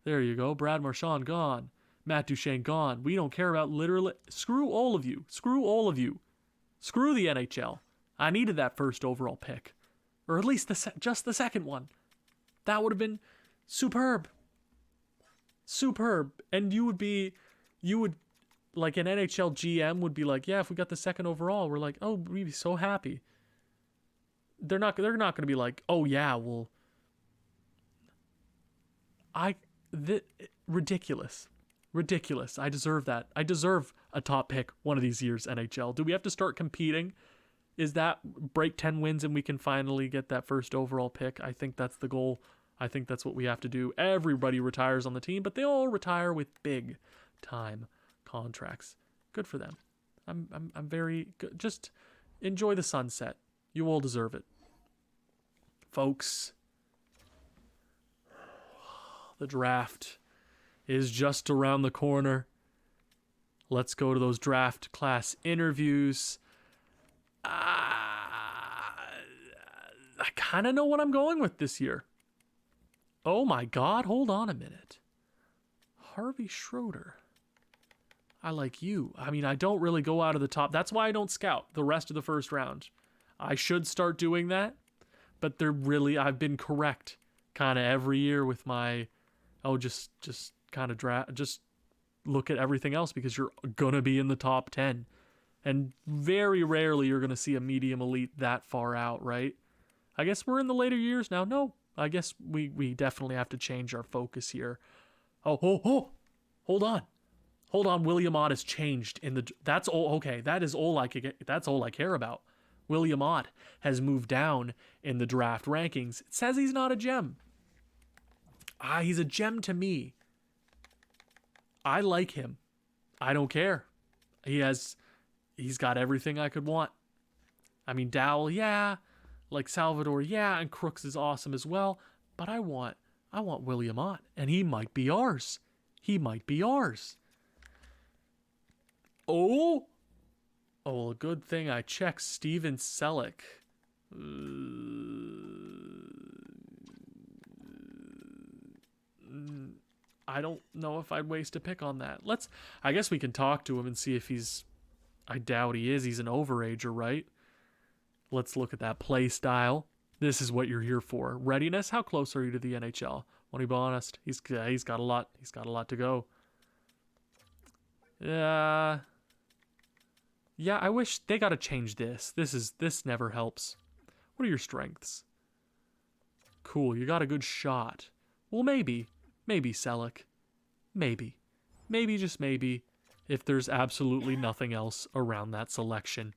There you go. Brad Marchand gone. Matt Duchene gone. We don't care about literally. Screw all of you. Screw all of you. Screw the NHL. I needed that first overall pick, or at least just the second one. That would have been superb. Superb. And you would like an NHL GM would be like, yeah, if we got the second overall, we're like, oh, we'd be so happy. They're not going to be like, oh yeah, well, ridiculous. I deserve that. I deserve a top pick one of these years, NHL. Do we have to start competing? Is that break 10 wins and we can finally get that first overall pick? I think that's the goal. I think that's what we have to do. Everybody retires on the team, but they all retire with big time contracts. Good for them. I'm very good. Just enjoy the sunset. You all deserve it. Folks, the draft is just around the corner. Let's go to those draft class interviews. I kind of know what I'm going with this year. Oh my God, hold on a minute. Harvey Schroeder. I like you. I mean, I don't really go out of the top. That's why I don't scout the rest of the first round. I should start doing that, but I've been correct kind of every year with my, just kind of draft, just look at everything else because you're going to be in the top 10. And very rarely you're going to see a medium elite that far out, right? I guess we're in the later years now. No, I guess we definitely have to change our focus here. Oh, hold on. William Ott has changed that's all. Okay. That's all I care about. William Ott has moved down in the draft rankings. It says he's not a gem. He's a gem to me. I like him. I don't care. He's got everything I could want. I mean, Dowell, yeah. Like Salvador, yeah. And Crooks is awesome as well. But I want William Ott. And he might be ours. Oh, well, a good thing I checked Steven Selleck. I don't know if I'd waste a pick on that. I guess we can talk to him and see if I doubt he is. He's an overager, right? Let's look at that play style. This is what you're here for. Readiness. How close are you to the NHL? Want to be honest? He's got a lot. He's got a lot to go. Yeah, I wish they got to change this. This never helps. What are your strengths? Cool, you got a good shot. Well, maybe Selleck. Maybe, just maybe, if there's absolutely nothing else around that selection.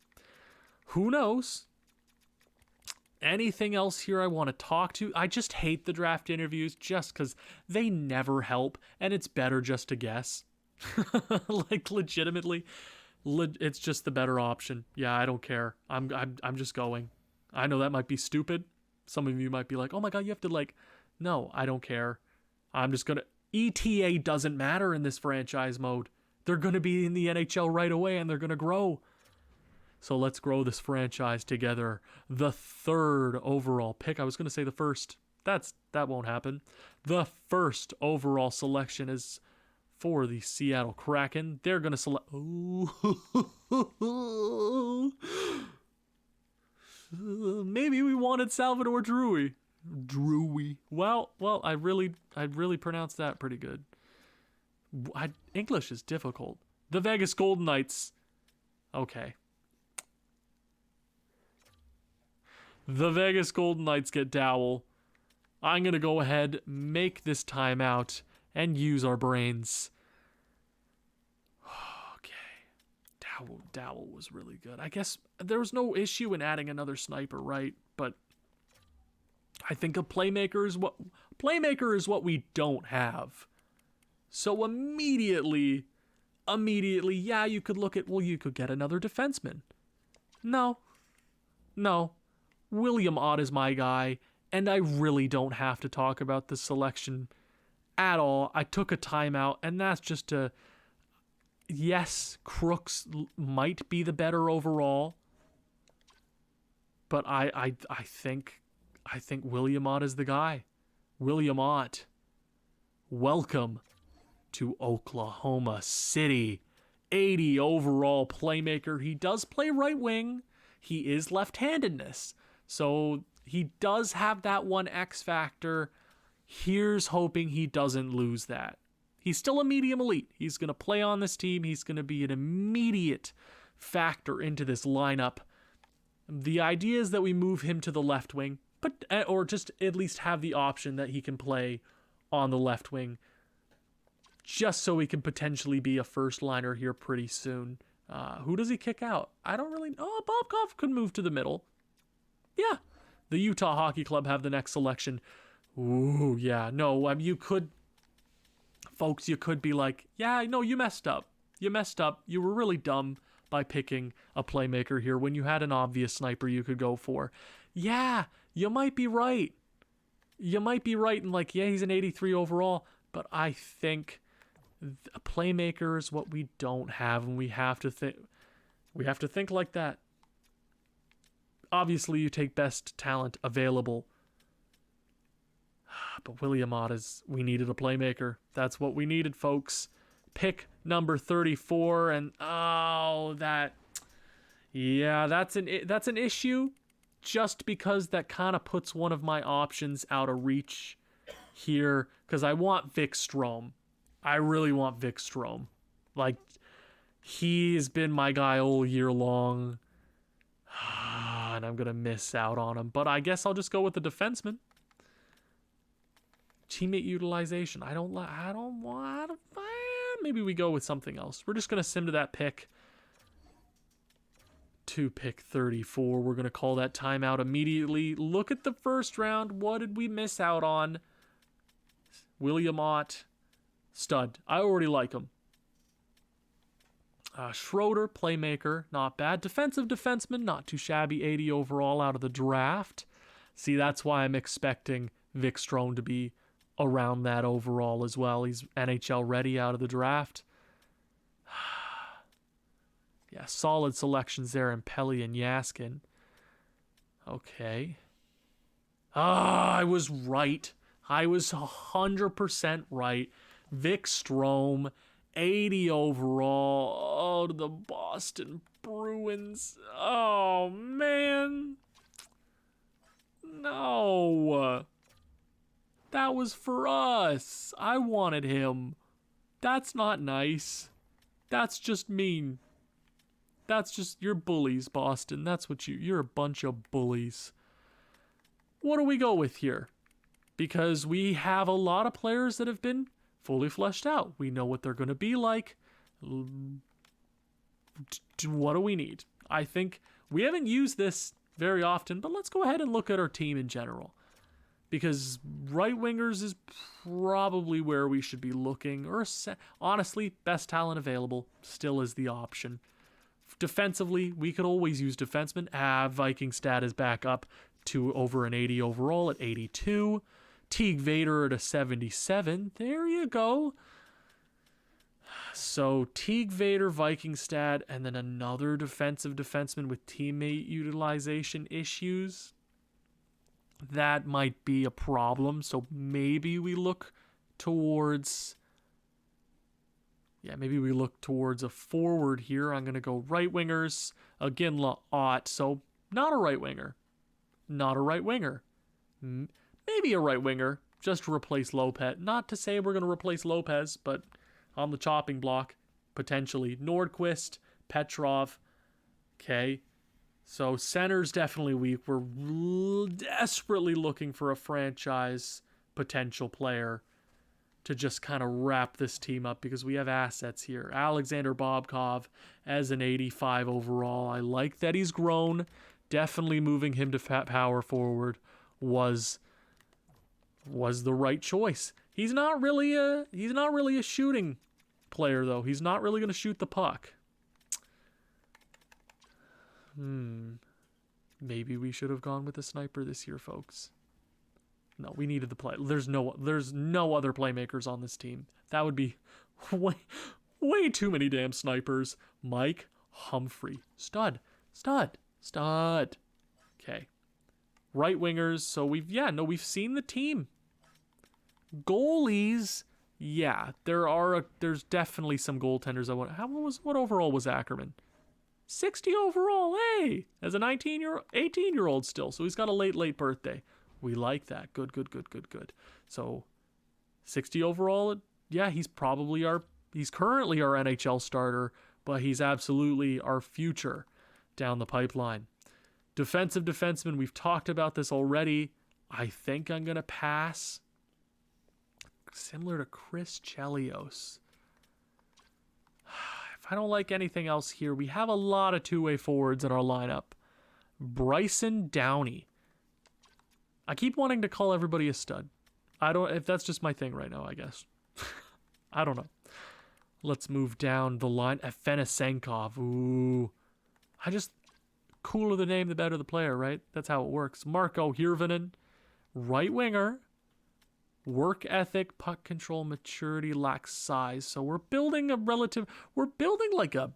Who knows? Anything else here I want to talk to? I just hate the draft interviews just because they never help, and it's better just to guess. Like, legitimately, it's just the better option. Yeah, I don't care. I'm just going. I know that might be stupid. Some of you might be like, oh my God, you have to no, I don't care. I'm just going to, ETA doesn't matter in this franchise mode. They're going to be in the NHL right away and they're going to grow. So let's grow this franchise together. The third overall pick. I was going to say the first. That won't happen. The first overall selection is for the Seattle Kraken. They're going to select... Maybe we wanted Salvador Drury. Well, I really pronounced that pretty good. English is difficult. The Vegas Golden Knights. Okay. The Vegas Golden Knights get Dowell. I'm going to go ahead, make this timeout, and use our brains. Okay. Dowell was really good. I guess there was no issue in adding another sniper, right? But I think a playmaker is what we don't have. So immediately immediately, yeah, you could look at, well, you could get another defenseman. No. William Ott is my guy, and I really don't have to talk about this selection at all. I took a timeout, and that's just to, yes, Crooks might be the better overall, but I think William Ott is the guy. William Ott, welcome to Oklahoma City. 80 overall playmaker. He does play right wing. He is left-handedness. So he does have that one X factor. Here's hoping he doesn't lose that. He's still a medium elite. He's going to play on this team. He's going to be an immediate factor into this lineup. The idea is that we move him to the left wing, or just at least have the option that he can play on the left wing, just so he can potentially be a first liner here pretty soon. Who does he kick out? I don't really know. Oh, Bobkov could move to the middle. Yeah. The Utah Hockey Club have the next selection. Ooh, yeah. No, you could, folks, you could be like, yeah, no, you messed up. You were really dumb by picking a playmaker here when you had an obvious sniper you could go for. Yeah, you might be right. And like, yeah, he's an 83 overall, but I think a playmaker is what we don't have, and we have to think like that. Obviously, you take best talent available. But William Ott we needed a playmaker. That's what we needed, folks. Pick number 34, and that's an issue, just because that kind of puts one of my options out of reach here, because I want Vic Strome. I really want Vic Strome. Like, he's been my guy all year long, and I'm gonna miss out on him. But I guess I'll just go with the defenseman. Teammate utilization. I don't want. Maybe we go with something else. We're just gonna sim to that pick. To pick 34. We're gonna call that timeout immediately. Look at the first round. What did we miss out on? William Ott, stud. I already like him. Schroeder, playmaker, not bad. Defensive defenseman, not too shabby. 80 overall out of the draft. See, that's why I'm expecting Vic Strome to be around that overall as well. He's NHL ready out of the draft. Yeah, solid selections there in Pelly and Yaskin. Okay. I was right. I was 100% right. Vic Strome, 80 overall. Oh, to the Boston Bruins. Oh, man. No. That was for us. I wanted him. That's not nice. That's just mean. That's just, you're bullies, Boston. That's what you're a bunch of bullies. What do we go with here? Because we have a lot of players that have been fully fleshed out. We know what they're going to be like. What do we need? I think we haven't used this very often, but let's go ahead and look at our team in general. Because right wingers is probably where we should be looking. Or honestly, best talent available still is the option. Defensively, we could always use defensemen. Viking stat is back up to over an 80 overall at 82. Teague Vader at a 77. There you go. So Teague Vader, Viking stat, and then another defensive defenseman with teammate utilization issues. That might be a problem. So maybe we look towards... maybe we look towards a forward here. I'm going to go right wingers. Again, Ott. So not a right winger. Not a right winger. Maybe a right winger, just to replace Lopez. Not to say we're going to replace Lopez, but on the chopping block, potentially. Nordquist, Petrov. Okay. So center's definitely weak. We're desperately looking for a franchise potential player to just kind of wrap this team up, because we have assets here. Alexander Bobkov as an 85 overall. I like that he's grown. Definitely moving him to power forward was the right choice. He's not really a shooting player, though. He's not really going to shoot the puck. Maybe we should have gone with a sniper this year, folks. No, we needed the play. There's no other playmakers on this team. That would be way too many damn snipers. Mike Humphrey. Stud. Okay. Right wingers. So we've seen the team. Goalies. Yeah, there's definitely some goaltenders I want. What overall was Ackerman? 60 overall, hey, as a 18-year-old still. So he's got a late birthday. We like that. Good. So 60 overall, yeah, he's currently our NHL starter, but he's absolutely our future down the pipeline. Defensive defenseman, we've talked about this already. I think I'm going to pass. Similar to Chris Chelios. I don't like anything else here. We have a lot of two-way forwards in our lineup. Bryson Downey. I keep wanting to call everybody a stud. If that's just my thing right now, I guess. I don't know. Let's move down the line. Afanasenkov. Ooh. Cooler the name, the better the player, right? That's how it works. Marco Hirvonen. Right winger. Work ethic, puck control, maturity, lacks size. So we're building like a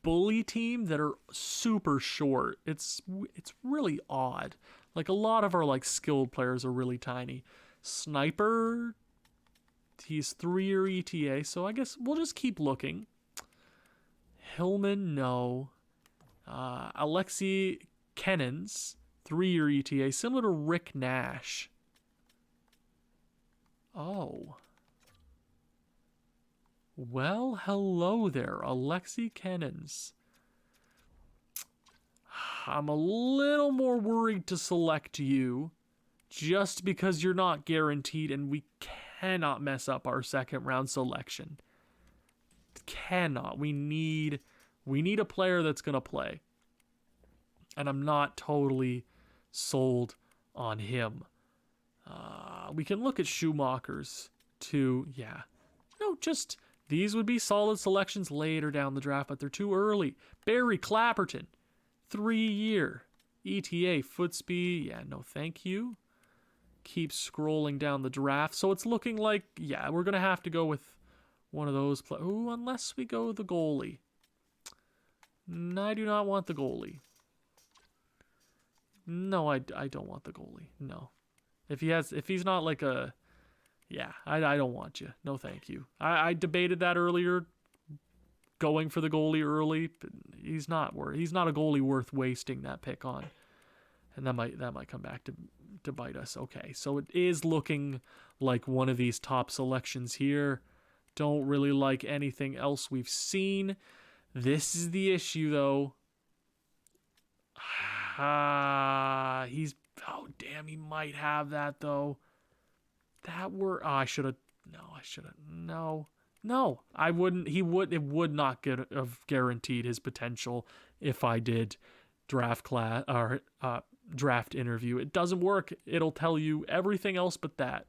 bully team that are super short. It's really odd. Like a lot of our like skilled players are really tiny. Sniper, he's 3-year ETA, so I guess we'll just keep looking. Hillman, no. Alexei Kennins, 3-year ETA, similar to Rick Nash. Oh. Well, hello there, Alexei Kennins. I'm a little more worried to select you just because you're not guaranteed and we cannot mess up our second round selection. Cannot. We need a player that's going to play. And I'm not totally sold on him. We can look at Schumacher's too. Yeah. No, just these would be solid selections later down the draft, but they're too early. Barry Clapperton, 3-year ETA, foot speed. Yeah, no thank you. Keep scrolling down the draft. So it's looking like, yeah, we're going to have to go with one of those. Ooh, unless we go the goalie. I do not want the goalie. No, I don't want the goalie. No. If he's not like a, yeah, I don't want you. No, thank you. I debated that earlier, going for the goalie early. But he's not a goalie worth wasting that pick on, and that might come back to bite us. Okay, so it is looking like one of these top selections here. Don't really like anything else we've seen. This is the issue, though. Oh, damn, he might have that, though. No, I wouldn't. It would not have guaranteed his potential if I did draft interview. It doesn't work. It'll tell you everything else but that.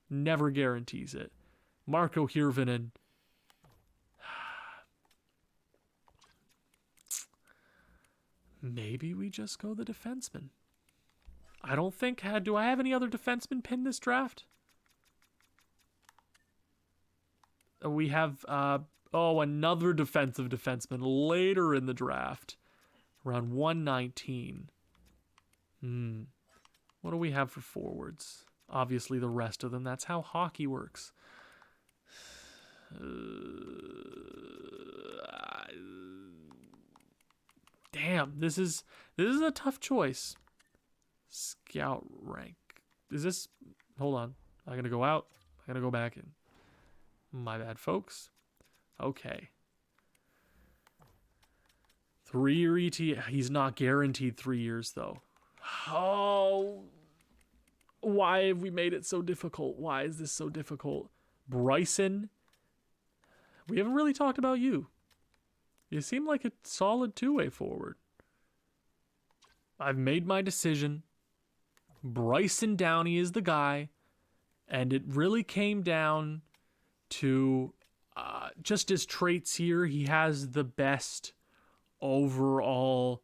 Never guarantees it. Marco Hirvonen. Maybe we just go the defenseman. I don't think. Do I have any other defensemen pinned this draft? We have another defensive defenseman later in the draft, around 119. What do we have for forwards? Obviously, the rest of them. That's how hockey works. Damn, this is a tough choice. Scout rank. Is this? Hold on. I'm gonna go out. I'm gonna go back in. My bad, folks. Okay. 3-year ET. He's not guaranteed 3 years, though. Oh. Why have we made it so difficult? Why is this so difficult? Bryson. We haven't really talked about you. You seem like a solid two-way forward. I've made my decision. Bryson Downey is the guy. And it really came down to just his traits here, he has the best overall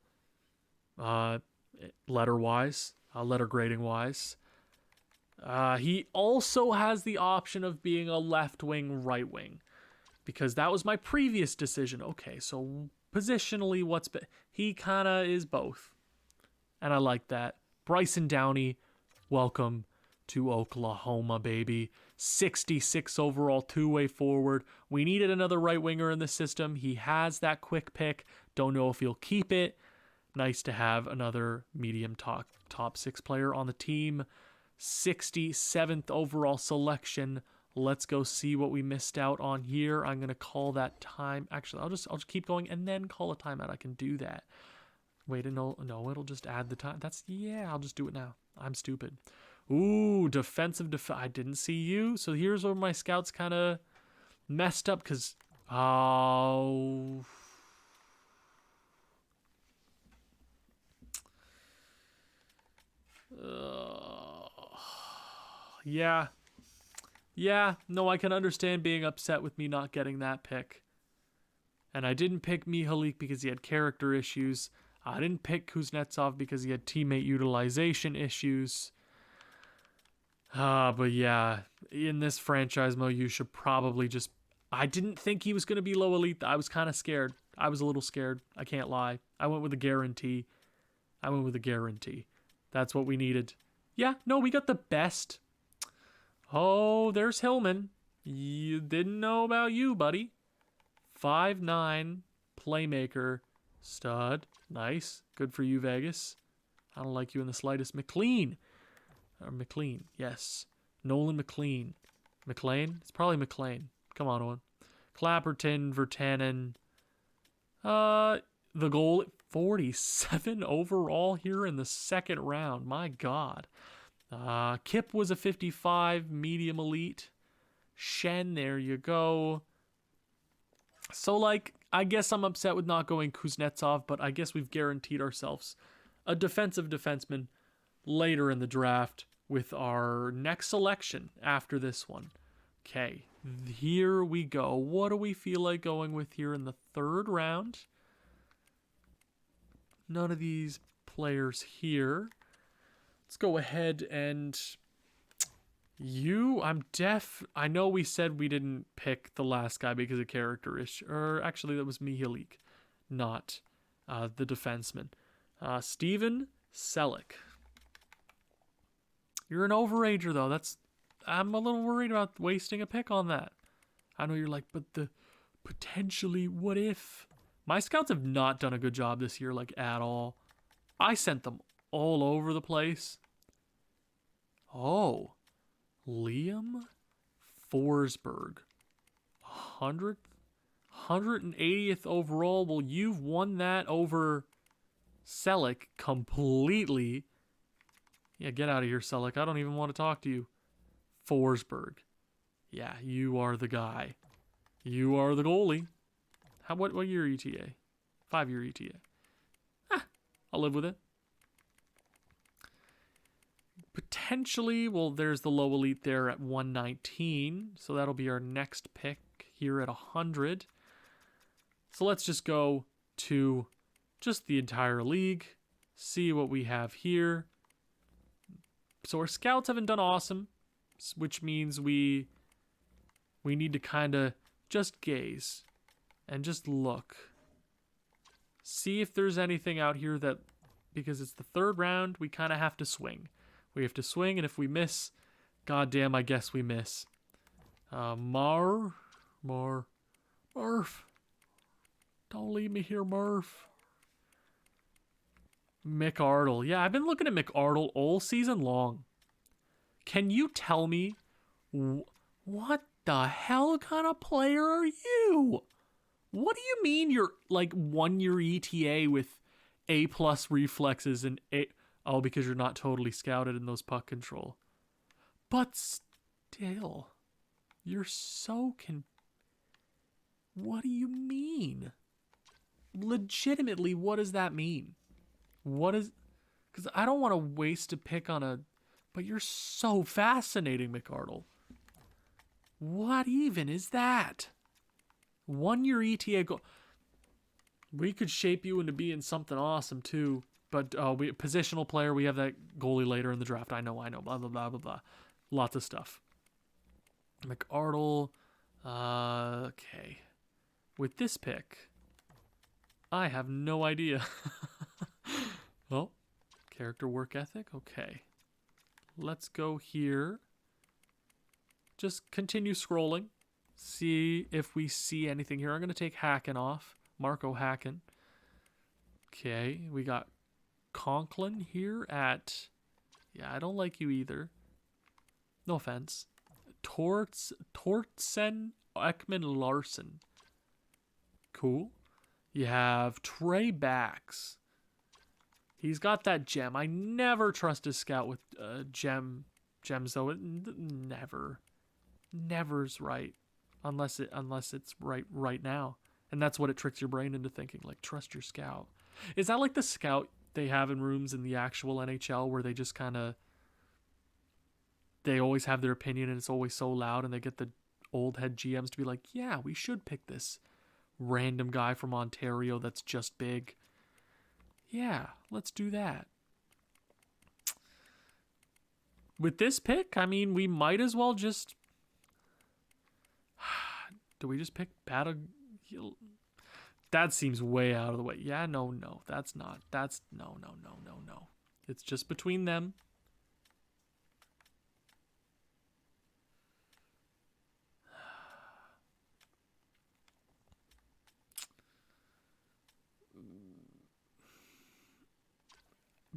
letter-wise, letter grading-wise. He also has the option of being a left wing, right wing, because that was my previous decision. Okay, so positionally, he kind of is both, and I like that. Bryson Downey, welcome to Oklahoma, baby. 66 overall, two-way forward. We needed another right winger in the system. He has that quick pick. Don't know if he'll keep it. Nice to have another medium top 6 player on the team. 67th overall selection. Let's go see what we missed out on here. I'm gonna call that time. Actually, I'll just keep going and then call a timeout. I can do that. Wait, no, it'll just add the time. I'll just do it now. I'm stupid. Ooh, defensive. I didn't see you. So here's where my scouts kind of messed up because yeah, no, I can understand being upset with me not getting that pick. And I didn't pick Mihalik because he had character issues. I didn't pick Kuznetsov because he had teammate utilization issues. But yeah, in this franchise mode, you should probably just... I didn't think he was going to be low elite. I was kind of scared. I was a little scared. I can't lie. I went with a guarantee. That's what we needed. Yeah, no, we got the best. Oh, there's Hillman. You didn't know about you, buddy. 5'9", playmaker, stud. Nice. Good for you, Vegas. I don't like you in the slightest. McLean, yes. Nolan McLean. McLean? It's probably McLean. Come on, Owen. Clapperton, Virtanen. The goal at 47 overall here in the second round. My God. Kip was a 55, medium elite. Shen, there you go. So, I guess I'm upset with not going Kuznetsov, but I guess we've guaranteed ourselves a defensive defenseman later in the draft with our next selection after this one. Okay, here we go. What do we feel like going with here in the third round? None of these players here. Let's go ahead and... I know we said we didn't pick the last guy because of character issue. Or actually, that was Mihalik, not the defenseman. Steven Selleck. You're an overager, though. I'm a little worried about wasting a pick on that. I know you're like, but potentially, what if? My scouts have not done a good job this year, at all. I sent them all over the place. Oh. Liam Forsberg, 180th overall. Well, you've won that over Selleck completely. Yeah, get out of here, Selleck. I don't even want to talk to you. Forsberg. Yeah, you are the guy. You are the goalie. What year ETA? 5-year ETA. I'll live with it. Potentially, well, there's the low elite there at 119. So that'll be our next pick here at 100. So let's just go to just the entire league. See what we have here. So our scouts haven't done awesome, which means we need to kind of just gaze and just look. See if there's anything out here that, because it's the third round, we kind of have to swing. We have to swing, and if we miss, goddamn, I guess we miss. Murph. Don't leave me here, Murph. McArdle. Yeah, I've been looking at McArdle all season long. Can you tell me what the hell kind of player are you? What do you mean you're 1 year ETA with A+ reflexes and A... Oh, because you're not totally scouted in those puck control. But still, you're so What do you mean? Legitimately, what does that mean? Because I don't want to waste a pick on a... But you're so fascinating, McArdle. What even is that? 1-year ETA goal. We could shape you into being something awesome too. But we positional player, we have that goalie later in the draft. I know, blah, blah, blah, blah, blah. Lots of stuff. McArdle. Okay. With this pick, I have no idea. Oh, character work ethic. Okay. Let's go here. Just continue scrolling. See if we see anything here. I'm going to take Hacken off. Marco Hacken. Okay, we got Conklin here at... Yeah, I don't like you either. No offense. Tortsen Ekman Larson. Cool. You have Trey Backs. He's got that gem. I never trust a scout with gems though. Never's right unless it's right now. And that's what it tricks your brain into thinking, like, trust your scout. Is that like the scout they have in rooms in the actual NHL where they just kind of, they always have their opinion and it's always so loud, and they get the old head GMs to be like, yeah, we should pick this random guy from Ontario that's just big. Yeah, let's do that. With this pick, I mean, we might as well just... Do we just pick Battle... That seems way out of the way. Yeah, no, that's not. That's... No. It's just between them.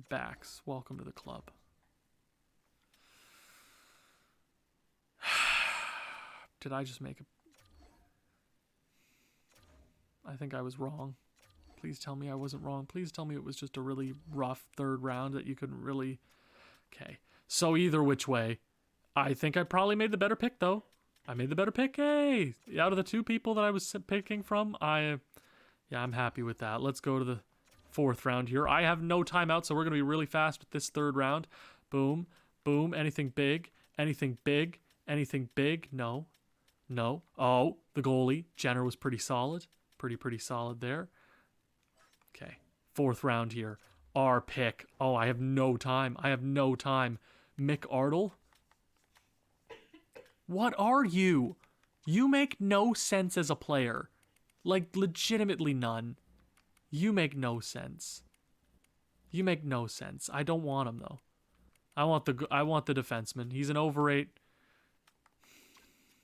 Backs, welcome to the club. Did I just make a... I think I was wrong. Please tell me I wasn't wrong. Please tell me it was just a really rough third round that you couldn't really... Okay. So either which way, I think I probably made the better pick, though. I made the better pick. Hey! Out of the two people that I was picking from, I'm happy with that. Let's go to the fourth round here. I have no timeout, so we're going to be really fast with this third round. Boom. Boom. Anything big? Anything big? Anything big? No. Oh, the goalie. Jenner was pretty solid. Pretty solid there. Okay. Fourth round here. Our pick. Oh, I have no time. McArdle? What are you? You make no sense as a player. Like, legitimately none. You make no sense. I don't want him, though. I want the defenseman. He's an overrate.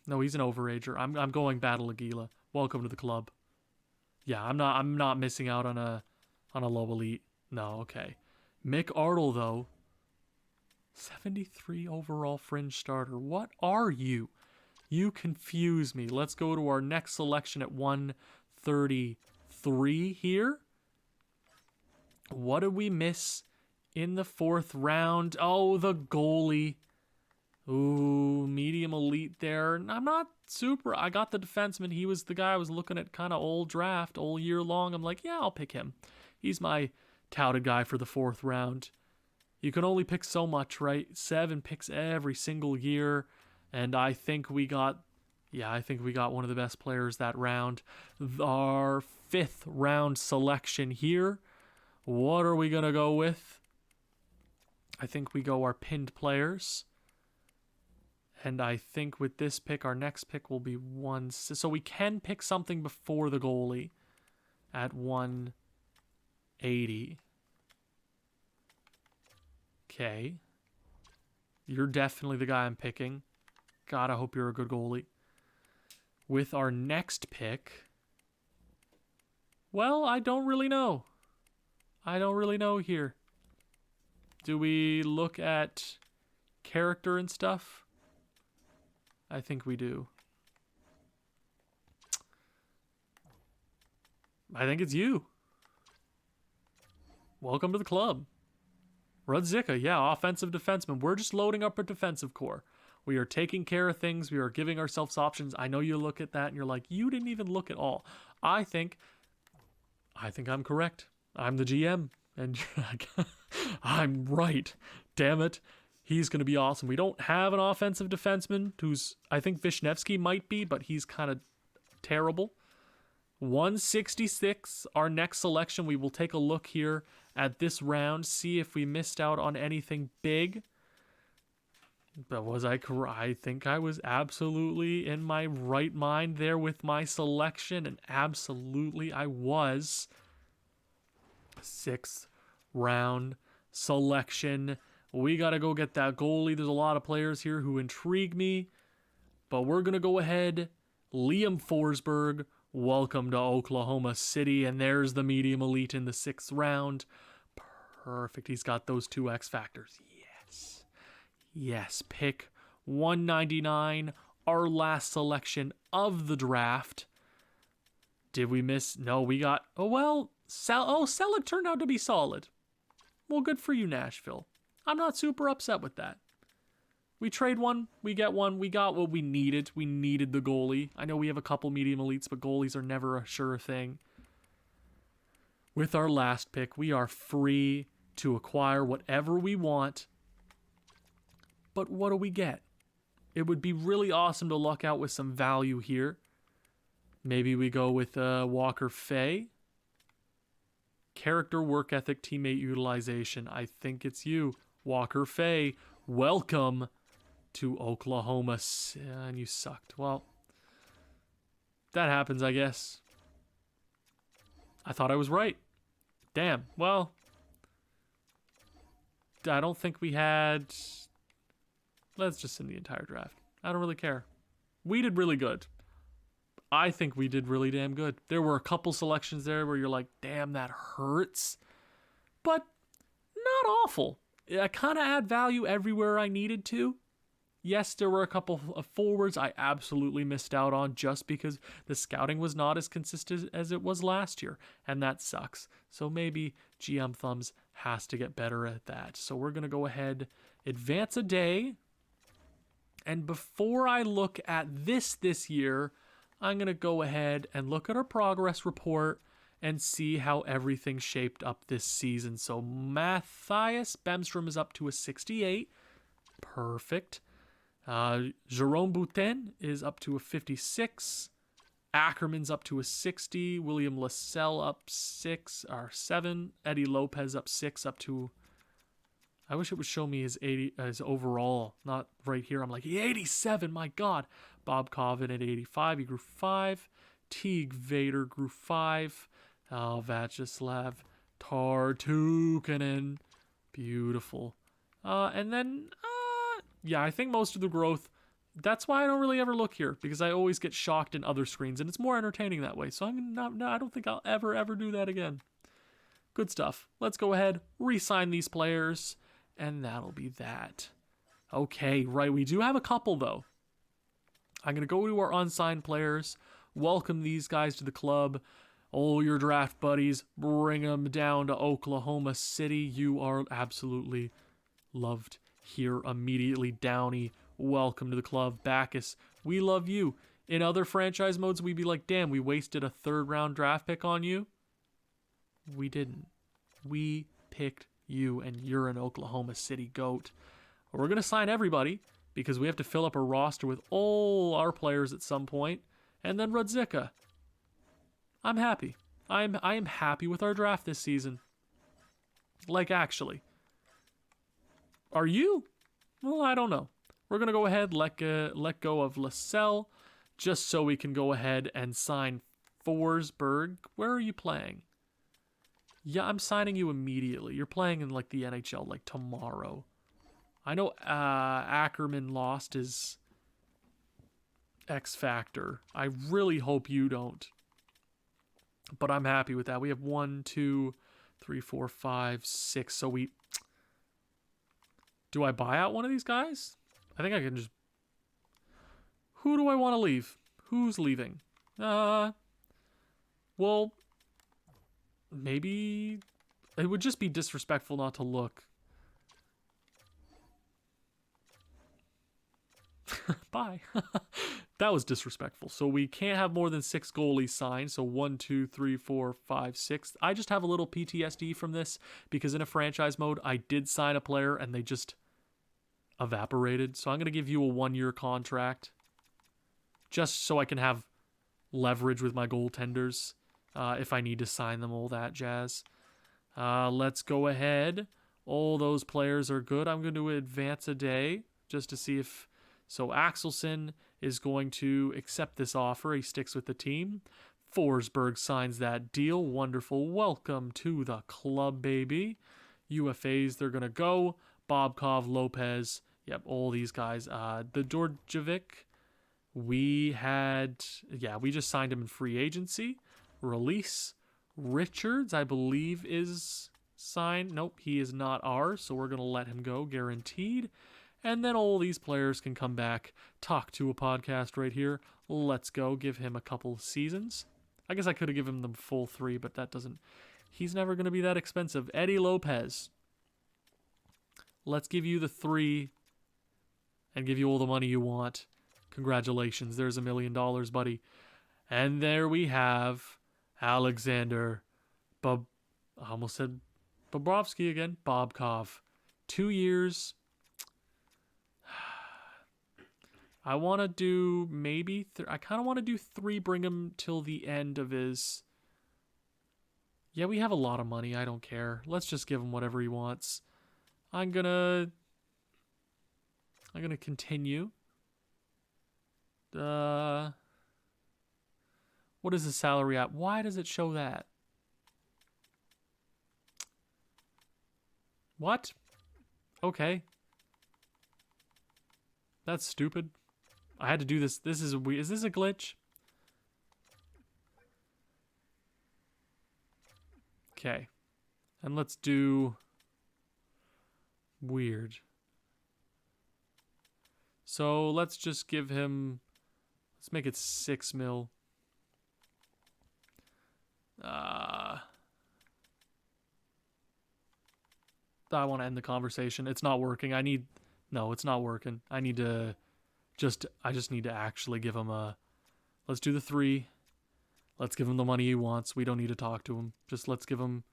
No, he's an overager. I'm going Battle Aguila. Welcome to the club. Yeah, I'm not missing out on a low elite. No, okay. McArdle, though. 73 overall fringe starter. What are you? You confuse me. Let's go to our next selection at 133 here. What did we miss in the fourth round? Oh, the goalie. Ooh, medium elite there. I'm not super. I got the defenseman. He was the guy I was looking at, kind of old draft, all year long. I'm like, yeah, I'll pick him. He's my touted guy for the fourth round. You can only pick so much, right? 7 picks every single year. And I think we got one of the best players that round. Our fifth round selection here. What are we going to go with? I think we go our pinned players. And I think with this pick, our next pick will be one. So we can pick something before the goalie at 180. Okay. You're definitely the guy I'm picking. God, I hope you're a good goalie. With our next pick, well, I don't really know. Here. Do we look at character and stuff? I think we do. I think it's you. Welcome to the club. Rudzika, yeah, offensive defenseman. We're just loading up our defensive core. We are taking care of things. We are giving ourselves options. I know you look at that and you're like, you didn't even look at all. I think I'm correct. I'm the GM. And I'm right. Damn it. He's going to be awesome. We don't have an offensive defenseman who's, I think Vishnevsky might be, but he's kind of terrible. 166, our next selection. We will take a look here at this round, see if we missed out on anything big. But was I correct? I think I was absolutely in my right mind there with my selection, and absolutely I was. 6th round selection. We got to go get that goalie. There's a lot of players here who intrigue me, but we're going to go ahead. Liam Forsberg, welcome to Oklahoma City, and there's the medium elite in the 6th round. Perfect. He's got those 2 X factors. Yes, pick 199, our last selection of the draft. Did we miss? No, we got, Selleck turned out to be solid. Well, good for you, Nashville. I'm not super upset with that. We trade one, we get one, we got what we needed. We needed the goalie. I know we have a couple medium elites, but goalies are never a sure thing. With our last pick, we are free to acquire whatever we want. But what do we get? It would be really awesome to luck out with some value here. Maybe we go with Walker Fay. Character, work ethic, teammate utilization. I think it's you, Walker Fay. Welcome to Oklahoma. And you sucked. Well, that happens, I guess. I thought I was right. Damn. Well, I don't think we had... Let's just send the entire draft. I don't really care. We did really good. I think we did really damn good. There were a couple selections there where you're like, damn, that hurts. But not awful. I kind of add value everywhere I needed to. Yes, there were a couple of forwards I absolutely missed out on just because the scouting was not as consistent as it was last year. And that sucks. So maybe GM Thumbs has to get better at that. So we're going to go ahead, advance a day. And before I look at this year, I'm going to go ahead and look at our progress report and see how everything shaped up this season. So Matthias Bemstrom is up to a 68. Perfect. Jerome Boutin is up to a 56. Ackerman's up to a 60. William Lassell up 7. Eddie Lopez up 6, up to... I wish it would show me his 80 as overall, not right here. I'm like, 87, my God. Bob Covin at 85, he grew 5. Teague Vader grew 5. Vyacheslav Tartukinen, beautiful. And then, yeah, I think most of the growth, that's why I don't really ever look here, because I always get shocked in other screens, and it's more entertaining that way. So I don't think I'll ever do that again. Good stuff. Let's go ahead, re-sign these players. And that'll be that. Okay, right. We do have a couple, though. I'm going to go to our unsigned players. Welcome these guys to the club. All your draft buddies, bring them down to Oklahoma City. You are absolutely loved here immediately. Downey, welcome to the club. Backus, we love you. In other franchise modes, we'd be like, damn, we wasted a 3rd round draft pick on you. We didn't. We picked you, and you're an Oklahoma City GOAT. We're going to sign everybody because we have to fill up a roster with all our players at some point. And then Rudzika. I'm happy. I am happy with our draft this season. Like, actually. Are you? Well, I don't know. We're going to go ahead, let go of Lassell, just so we can go ahead and sign Forsberg. Where are you playing? Yeah, I'm signing you immediately. You're playing in, like, the NHL, like, tomorrow. I know Ackerman lost his X Factor. I really hope you don't. But I'm happy with that. We have 1, 2, 3, 4, 5, 6. So we... Do I buy out one of these guys? I think I can just... Who do I want to leave? Who's leaving? Well... Maybe it would just be disrespectful not to look. Bye. That was disrespectful. So we can't have more than 6 goalies signed. So 1, 2, 3, 4, 5, 6. I just have a little PTSD from this because in a franchise mode, I did sign a player and they just evaporated. So I'm going to give you a 1-year contract just so I can have leverage with my goaltenders if I need to sign them, all that jazz. Let's go ahead. All those players are good. I'm going to advance a day just to see if... So Axelson is going to accept this offer. He sticks with the team. Forsberg signs that deal. Wonderful. Welcome to the club, baby. UFAs, they're going to go. Bobkov, Lopez. Yep, all these guys. The Djordjevic, we just signed him in free agency. Release. Richards, I believe, is signed. Nope, he is not ours, so we're going to let him go, guaranteed. And then all these players can come back, talk to a podcast right here. Let's go. Give him a couple seasons. I guess I could have given him the full 3, but that doesn't... He's never going to be that expensive. Eddie Lopez. Let's give you the 3 and give you all the money you want. Congratulations. There's $1 million, buddy. And there we have Alexander I almost said Bobrovsky again. Bobkov. 2 years... I want to do maybe... I kind of want to do 3, bring him till the end of his... Yeah, we have a lot of money. I don't care. Let's just give him whatever he wants. I'm gonna continue. What is the salary at? Why does it show that? What? Okay. That's stupid. I had to do this. This is weird. Is this a glitch? Okay. And let's do weird. So let's just give him, let's make it 6 mil. I want to end the conversation. It's not working. No, it's not working. I just need to actually give him let's do the 3. Let's give him the money he wants. We don't need to talk to him. Just let's give him,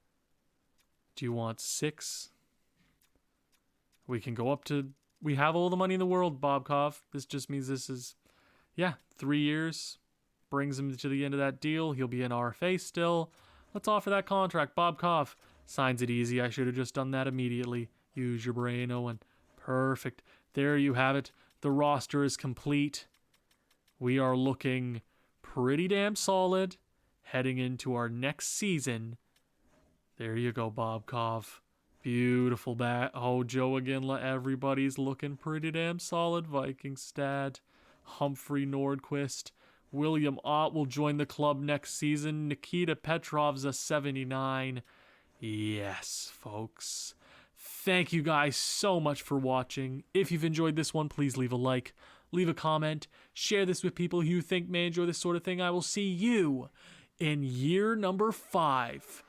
do you want 6? We can go up to, we have all the money in the world, Bobkov. This just means this is, 3 years. Brings him to the end of that deal. He'll be an RFA still. Let's offer that contract. Bobkov signs it easy. I should have just done that immediately. Use your brain, Owen. Perfect. There you have it. The roster is complete. We are looking pretty damn solid heading into our next season. There you go, Bobkov. Beautiful bat. Oh, Joe again. Everybody's looking pretty damn solid. Viking stat. Humphrey Nordquist. William Ott will join the club next season. Nikita Petrov's a 79. Yes, folks. Thank you guys so much for watching. If you've enjoyed this one, please leave a like, leave a comment, share this with people who you think may enjoy this sort of thing. I will see you in year number 5,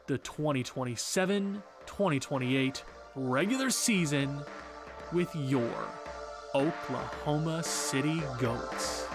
the 2027-2028 regular season with your Oklahoma City Goats.